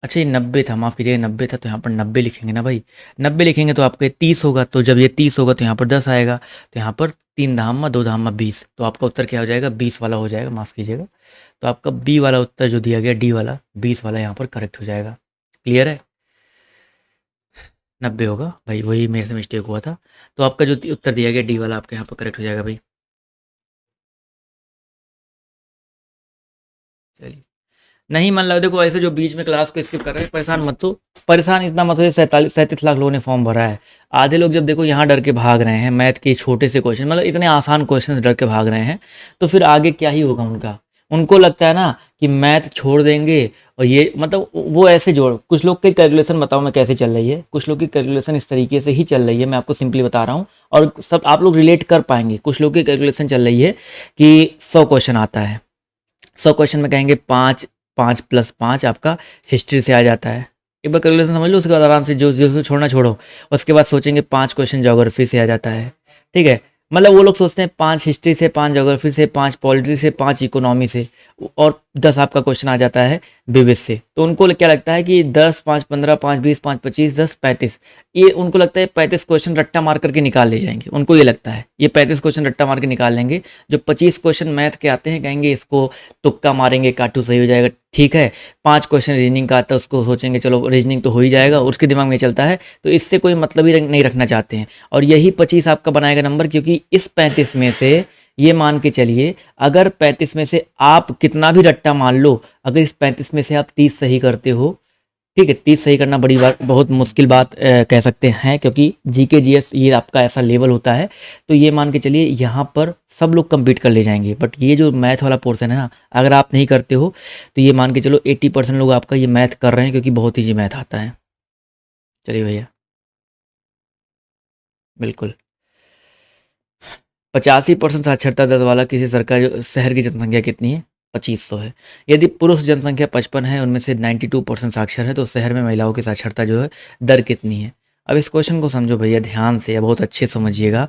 अच्छा ये 90 था, माफ़ कीजिएगा 90 था, तो यहाँ पर 90 लिखेंगे ना भाई, 90 लिखेंगे तो आपका 30 होगा, तो जब ये 30 होगा तो यहाँ पर 10 आएगा, तो यहाँ पर 3 धामा 2 धामा 20, तो आपका उत्तर क्या हो जाएगा, 20 वाला हो जाएगा, माफ़ कीजिएगा। तो आपका बी वाला उत्तर जो दिया गया, डी वाला 20 वाला यहाँ पर करेक्ट हो जाएगा। क्लियर है, 90 होगा भाई, वही मेरे से मिस्टेक हुआ था। तो आपका जो उत्तर दिया गया डी वाला आपका यहाँ पर करेक्ट हो जाएगा भाई। चलिए, नहीं मान लो, देखो ऐसे जो बीच में क्लास को स्किप कर रहे हैं, परेशान मत हो, परेशान इतना मत हो। 37 लाख लोगों ने फॉर्म भरा है, आधे लोग जब देखो यहाँ डर के भाग रहे हैं, मैथ के छोटे से क्वेश्चन, मतलब इतने आसान क्वेश्चन डर के भाग रहे हैं, तो फिर आगे क्या ही होगा उनका। उनको लगता है ना कि मैथ छोड़ देंगे, और ये मतलब वो ऐसे जोड़, कुछ लोग की कैलकुलेशन बताओ मैं कैसे चल रही है, कुछ लोग की कैलकुलेशन इस तरीके से ही चल रही है, मैं आपको सिंपली बता रहा हूँ, और सब आप लोग रिलेट कर पाएंगे। कुछ लोग की कैलकुलेशन चल रही है कि 100 क्वेश्चन आता है, 100 क्वेश्चन में कहेंगे 5 5 + 5 आपका हिस्ट्री से आ जाता है। एक बार कैलकुलेशन समझ लो, उसके बाद आराम से जो छोड़ना छोड़ो, उसके बाद सोचेंगे 5 क्वेश्चन ज्योग्राफी से आ जाता है, ठीक है। मतलब वो लोग सोचते हैं 5 हिस्ट्री से, 5 ज्योग्राफी से, 5 पॉलिटी से, 5 इकोनॉमी से, और 10 आपका क्वेश्चन आ जाता है विविध से। तो उनको क्या लगता है कि 10 5 15 5 20 5 25 10 35, ये उनको लगता है 35 क्वेश्चन रट्टा मार करके निकाल ले जाएंगे। उनको ये लगता है ये 35 क्वेश्चन रट्टा मार के निकाल लेंगे। जो 25 क्वेश्चन मैथ के आते हैं कहेंगे इसको तुक्का मारेंगे, काटू सही हो जाएगा, ठीक है। 5 क्वेश्चन रीजनिंग का आता है, उसको सोचेंगे चलो रीजनिंग तो हो ही जाएगा, उसके दिमाग में चलता है, तो इससे कोई मतलब ही नहीं रखना चाहते हैं। और यही 25 आपका बनाएगा नंबर, क्योंकि इस 35 में से ये मान के चलिए अगर 35 में से आप कितना भी रट्टा मान लो, अगर इस 35 में से आप 30 सही करते हो, ठीक है, 30 सही करना बड़ी बात, बहुत मुश्किल बात कह सकते हैं, क्योंकि जीके जीएस ये आपका ऐसा लेवल होता है। तो ये मान के चलिए यहाँ पर सब लोग कंप्लीट कर ले जाएंगे, बट ये जो मैथ वाला पोर्शन है ना, अगर आप नहीं करते हो तो ये मान के चलो 80% लोग आपका ये मैथ कर रहे हैं, क्योंकि बहुत ईजी मैथ आता है। चलिए भैया, बिल्कुल 85% साक्षरता दर वाला किसी सरकारी शहर की जनसंख्या कितनी है? 2500 है। यदि पुरुष जनसंख्या 55 है, उनमें से 92% साक्षर है, तो शहर में महिलाओं की साक्षरता जो है दर कितनी है? अब इस क्वेश्चन को समझो भैया ध्यान से, बहुत अच्छे समझिएगा।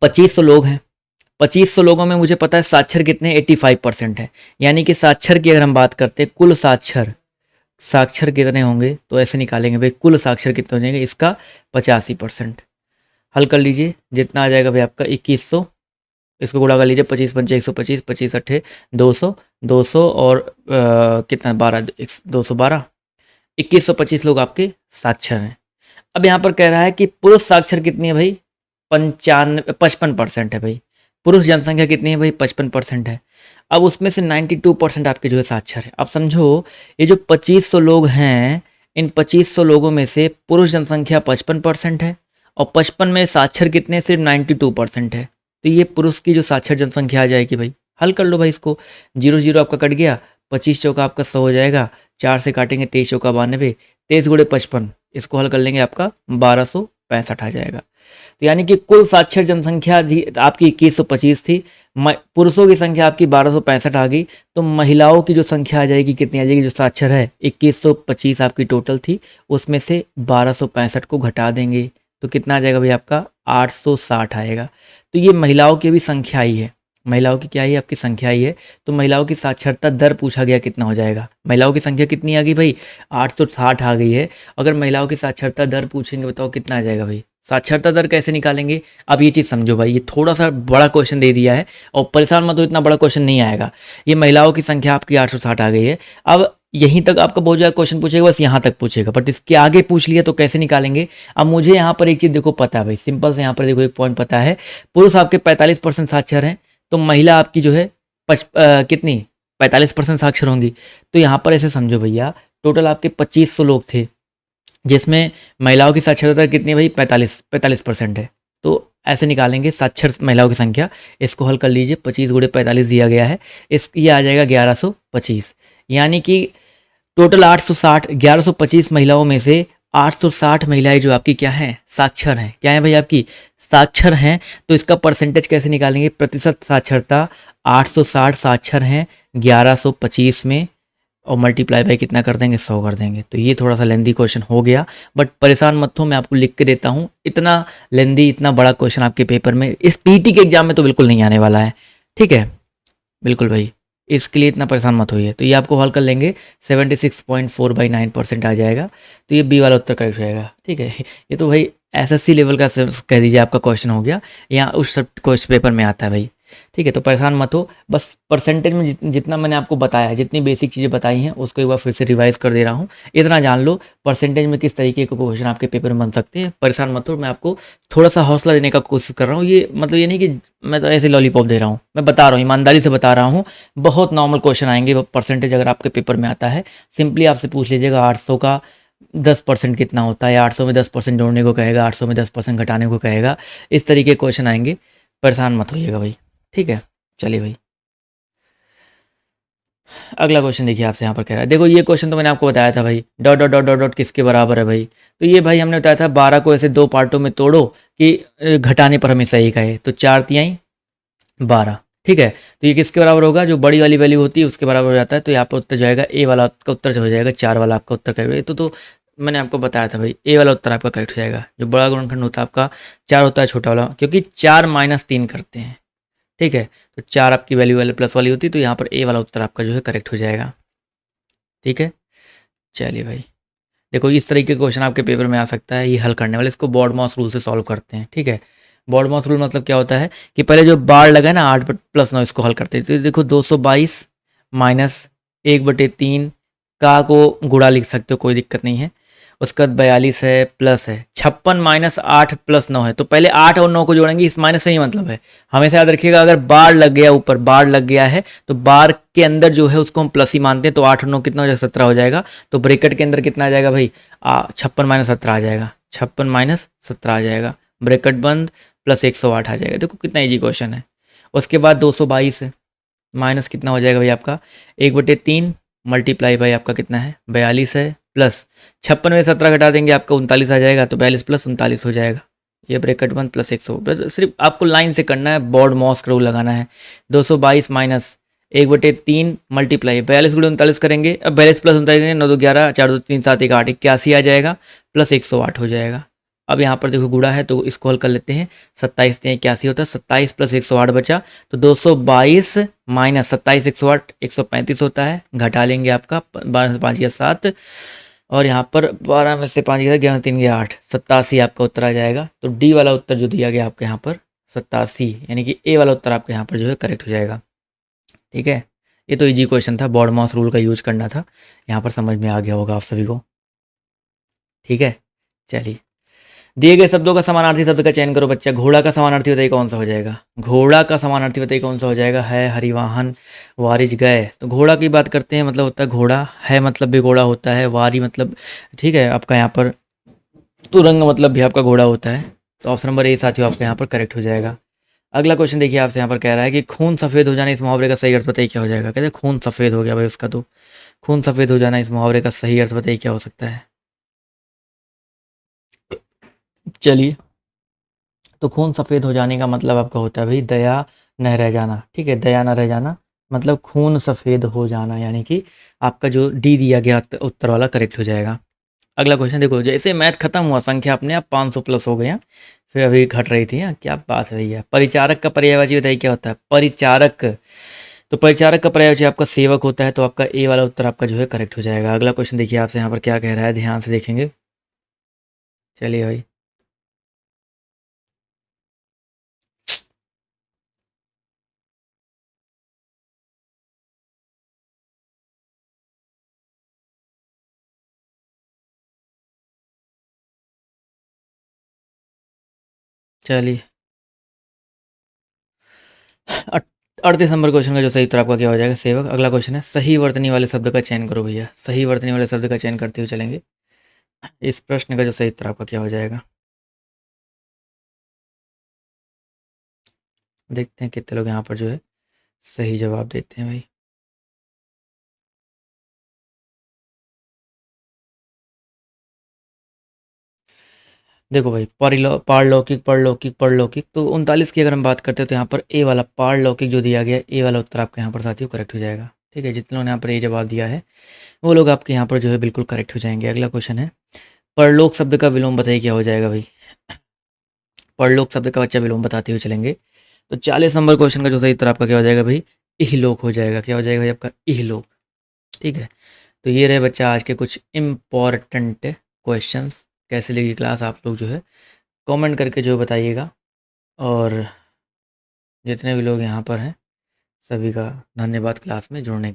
2500 लोग हैं, 2500 लोगों में मुझे पता है साक्षर कितने, 85% है। यानी कि साक्षर की अगर हम बात करते हैं, कुल साक्षर कितने होंगे, तो ऐसे निकालेंगे भाई, कुल साक्षर कितने हो जाएंगे, इसका 85%। हल कर लीजिए, जितना आ जाएगा भाई आपका 2100, इसको गुणा कर लीजिए, 25 पंचे 125, 25 अट्ठे 200, 200 और कितना 12, 212, 2125 लोग आपके साक्षर हैं। अब यहाँ पर कह रहा है कि पुरुष साक्षर कितनी है भाई, 55% है भाई। पुरुष जनसंख्या कितनी है भाई, 55% है। अब उसमें से 92% आपके जो है साक्षर है। अब समझो, ये जो 2500 लोग हैं, इन 2500 लोगों में से पुरुष जनसंख्या 55% है, और 55 में साक्षर कितने, सिर्फ 92% है। तो ये पुरुष की जो साक्षर जनसंख्या आ जाएगी भाई। हल कर लो भाई इसको, 0 0 आपका कट गया, 25 चौका आपका 100 हो जाएगा, 4 से काटेंगे 23 चौका 92, 23 गुणे 55, इसको हल कर लेंगे, आपका 1265 आ जाएगा। तो यानी कि कुल साक्षर जनसंख्या आपकी 2125 थी, पुरुषों की संख्या आपकी 1265 आ गई, तो महिलाओं की जो संख्या आ जाएगी कितनी आ जाएगी, जो साक्षर है 2125 आपकी टोटल थी, उसमें से 1265 को घटा देंगे, तो कितना आ जाएगा भाई आपका 860 आएगा। तो ये महिलाओं की भी संख्या ही है, महिलाओं की क्या ही आपकी संख्या ही है। तो महिलाओं की साक्षरता दर पूछा गया, कितना हो जाएगा, महिलाओं की संख्या कितनी आ गई भाई, 860 आ गई है। अगर महिलाओं की साक्षरता दर पूछेंगे, बताओ कितना आ जाएगा भाई। साक्षरता दर कैसे निकालेंगे, अब ये चीज़ समझो भाई, ये थोड़ा सा बड़ा क्वेश्चन दे दिया है, और परेशान मत हो, इतना बड़ा क्वेश्चन नहीं आएगा। ये महिलाओं की संख्या आपकी 860 आ गई है। अब यहीं तक आपका बहुत ज़्यादा क्वेश्चन पूछेगा, बस यहाँ तक पूछेगा, बट इसके आगे पूछ लिया तो कैसे निकालेंगे। अब मुझे यहाँ पर एक चीज़ देखो पता है भाई, सिंपल से यहाँ पर देखो एक पॉइंट पता है, पुरुष आपके 45% साक्षर हैं, तो महिला आपकी जो है कितनी 45% साक्षर होंगी। तो यहाँ पर ऐसे समझो भैया, टोटल आपके 2500 लोग थे, जिसमें महिलाओं की साक्षरता दर कितनी है भाई, 45% है। तो ऐसे निकालेंगे साक्षर महिलाओं की संख्या, इसको हल कर लीजिए, 25 गुणे 45 दिया गया है, ये आ जाएगा 1125। यानी कि टोटल 860, 1125 महिलाओं में से 860 महिलाएं जो आपकी क्या हैं, साक्षर हैं। क्या है भाई आपकी, साक्षर हैं। तो इसका परसेंटेज कैसे निकालेंगे, प्रतिशत साक्षरता, 860 साक्षर हैं 1125 में, और मल्टीप्लाई बाय कितना कर देंगे, 100 कर देंगे। तो ये थोड़ा सा लेंदी क्वेश्चन हो गया, बट परेशान मत हो, मैं आपको लिख के देता हूँ। इतना लेंदी, इतना बड़ा क्वेश्चन आपके पेपर में, इस पीटी के एग्जाम में तो बिल्कुल नहीं आने वाला है, ठीक है, बिल्कुल भाई, इसके लिए इतना परेशान मत होइए। तो ये आपको हल कर लेंगे, 76.4/9% आ जाएगा। तो ये बी वाला उत्तर करेक्ट रहेगा, ठीक है। ये तो भाई एसएससी लेवल का कह दीजिए आपका क्वेश्चन हो गया, यहाँ उस सब क्वेश्चन पेपर में आता है भाई, ठीक है। तो परेशान मत हो, बस परसेंटेज में जितना मैंने आपको बताया, जितनी बेसिक चीज़ें बताई हैं, उसको एक बार फिर से रिवाइज कर दे रहा हूँ। इतना जान लो परसेंटेज में किस तरीके के क्वेश्चन आपके पेपर में बन सकते हैं। परेशान मत हो, मैं आपको थोड़ा सा हौसला देने का कोशिश कर रहा हूँ। ये मतलब ये नहीं कि मैं तो ऐसे लॉलीपॉप दे रहा हूँ, मैं बता रहा हूँ, ईमानदारी से बता रहा हूँ। बहुत नॉर्मल क्वेश्चन आएंगे परसेंटेज अगर आपके पेपर में आता है। सिंपली आपसे पूछ लीजिएगा 800 का 10% कितना होता है, 800 में 10% जोड़ने को कहेगा, 800 में 10% घटाने को कहेगा, इस तरीके के क्वेश्चन आएंगे। परेशान मत होइएगा भाई, ठीक है। चलिए भाई, अगला क्वेश्चन देखिए, आपसे यहाँ पर कह रहा है, देखो ये क्वेश्चन तो मैंने आपको बताया था भाई, dot dot dot dot dot किसके बराबर है भाई। तो ये भाई हमने बताया था 12 को ऐसे 2 पार्टों में तोड़ो कि घटाने पर हमेशा एक आए, तो 4 तिहाई 12, ठीक है। तो ये किसके बराबर होगा, जो बड़ी वाली वैल्यू होती है उसके बराबर हो जाता है। तो यहाँ पर उत्तर जाएगा, ए वाला का उत्तर हो जाएगा, 4 वाला आपका उत्तर करेगा। तो मैंने आपको बताया था भाई, ए वाला उत्तर आपका करेक्ट हो जाएगा। जो बड़ा गुणनखंड होता है आपका 4 होता है, छोटा वाला, क्योंकि 4 - 3 करते हैं, ठीक है। तो 4 आपकी वैल्यू वाले प्लस वाली होती है, तो यहाँ पर ए वाला उत्तर आपका जो है करेक्ट हो जाएगा, ठीक है। चलिए भाई, देखो इस तरीके का क्वेश्चन आपके पेपर में आ सकता है। ये हल करने वाले इसको बॉड मॉस रूल से सॉल्व करते हैं, ठीक है। बॉड मॉस रूल मतलब क्या होता है कि पहले जो बार लगा है ना 8 + 9, इसको हल करते हैं। तो देखो 222 - 1/3 का को गुणा लिख सकते हो, कोई दिक्कत नहीं है। उसके बाद 42 है प्लस है 56 माइनस 8 प्लस 9 है। तो पहले 8 और 9 को जोड़ेंगे, इस माइनस से ही मतलब है। हमेशा याद रखिएगा, अगर बार लग गया, ऊपर बार लग गया है तो बार के अंदर जो है उसको हम प्लस ही मानते हैं। तो 8 और 9 कितना हो जाएगा, 17 हो जाएगा। तो ब्रेकेट के अंदर कितना आ जाएगा भाई, 56 माइनस 17 आ जाएगा, 56 माइनस 17 आ जाएगा, ब्रेकेट बंद, प्लस 108 आ जाएगा। देखो कितना ईजी क्वेश्चन है। उसके बाद 222 है, माइनस कितना हो जाएगा भाई आपका 1/3 मल्टीप्लाई भाई आपका कितना है 42 है, प्लस 56 में 17 घटा देंगे आपका 39 आ जाएगा। तो 42 प्लस 39 हो जाएगा, ये ब्रैकेट बंद, प्लस 100। सिर्फ आपको लाइन से करना है, बॉर्ड मॉस रूल लगाना है। 222 माइनस 1/3 मल्टीप्लाई 42 गुणे 39 करेंगे, अब 42 प्लस 39 करेंगे, 9 2 11, 4 2 3 7 1 8, 81 आ जाएगा, प्लस 108 हो जाएगा। अब यहाँ पर देखो गुड़ा है तो इसको हल कर लेते हैं। 27 से 81 होता है, 27 प्लस 108 बचा, तो 222 माइनस 27 108 135 होता है। घटा लेंगे आपका 12 से 5 गया 7, और यहाँ पर 12 में से 5 गया 11 3 गया 8, 87 आपका उत्तर आ जाएगा। तो डी वाला उत्तर जो दिया गया आपके यहाँ पर 87, यानी कि ए वाला उत्तर आपके यहाँ पर जो है करेक्ट हो जाएगा। ठीक है, ये तो इजी क्वेश्चन था, बॉर्ड मॉस रूल का यूज करना था, यहाँ पर समझ में आ गया होगा आप सभी को। ठीक है, चलिए, दिए गए शब्दों का समानार्थी शब्द का चयन करो बच्चा। घोड़ा का समानार्थी बताइए कौन सा हो जाएगा, घोड़ा का समानार्थी बताइए कौन सा हो जाएगा। है, हरिवाहन, वारिज, गए। तो घोड़ा की बात करते हैं, मतलब होता है घोड़ा, है मतलब भी घोड़ा होता है, वारी मतलब, ठीक है, आपका यहाँ पर तुरंग मतलब भी आपका घोड़ा होता है। तो ऑप्शन नंबर ए साथियों आपका यहाँ पर करेक्ट हो जाएगा। अगला क्वेश्चन देखिए, आपसे यहाँ पर कह रहा है कि खून सफ़ेद हो जाना, इस मुहावरे का सही अर्थ बताइए क्या हो जाएगा। कहते हैं खून सफ़ेद हो गया भाई उसका, तो खून सफ़ेद हो जाना इस मुहावरे का सही अर्थ बताइए क्या हो सकता है। चलिए, तो खून सफ़ेद हो जाने का मतलब आपका होता है भाई दया न रह जाना। ठीक है, दया न रह जाना मतलब खून सफ़ेद हो जाना, यानी कि आपका जो डी दिया गया उत्तर वाला करेक्ट हो जाएगा। अगला क्वेश्चन देखो, जैसे मैथ खत्म हुआ, संख्या अपने आप 500 प्लस हो गया, फिर अभी घट रही थी। क्या बात है भैया। परिचारक का पर्यायवाची बताइए क्या होता है, परिचारक। तो परिचारक का पर्यायवाची आपका सेवक होता है, तो आपका ए वाला उत्तर आपका जो है करेक्ट हो जाएगा। अगला क्वेश्चन देखिए आपसे यहाँ पर क्या कह रहा है, ध्यान से देखेंगे। चलिए भाई, चलिए, 38 नंबर क्वेश्चन का जो सही उत्तर आपका क्या हो जाएगा, सेवक। अगला क्वेश्चन है, सही वर्तनी वाले शब्द का चयन करो भैया। सही वर्तनी वाले शब्द का चयन करते हुए चलेंगे। इस प्रश्न का जो सही उत्तर आपका क्या हो जाएगा, देखते हैं कितने लोग यहाँ पर जो है सही जवाब देते हैं भाई। देखो भाई, पारलौकिक परलौकिक परलौकिक, तो 39 की अगर हम बात करते हैं तो यहाँ पर ए वाला पारलौकिक जो दिया गया, ए वाला उत्तर आपका यहाँ पर साथियों करेक्ट हो जाएगा। ठीक है, जितने लोगों ने यहाँ पर ए जवाब दिया है वो लोग आपके यहाँ पर जो है बिल्कुल करेक्ट हो जाएंगे। अगला क्वेश्चन है, परलोक शब्द का विलोम बताइए क्या हो जाएगा भाई। परलोक शब्द का बच्चा विलोम बताते हुए चलेंगे। तो 40 नंबर क्वेश्चन का जो सही उत्तर आपका क्या हो जाएगा भाई, इहलोक हो जाएगा। क्या हो जाएगा भाई आपका, इहलोक। ठीक है, तो ये रहे बच्चा आज के कुछ इम्पॉर्टेंट क्वेश्चंस। कैसे लगी क्लास आप लोग जो है कमेंट करके जो बताइएगा, और जितने भी लोग यहाँ पर हैं सभी का धन्यवाद क्लास में जुड़ने के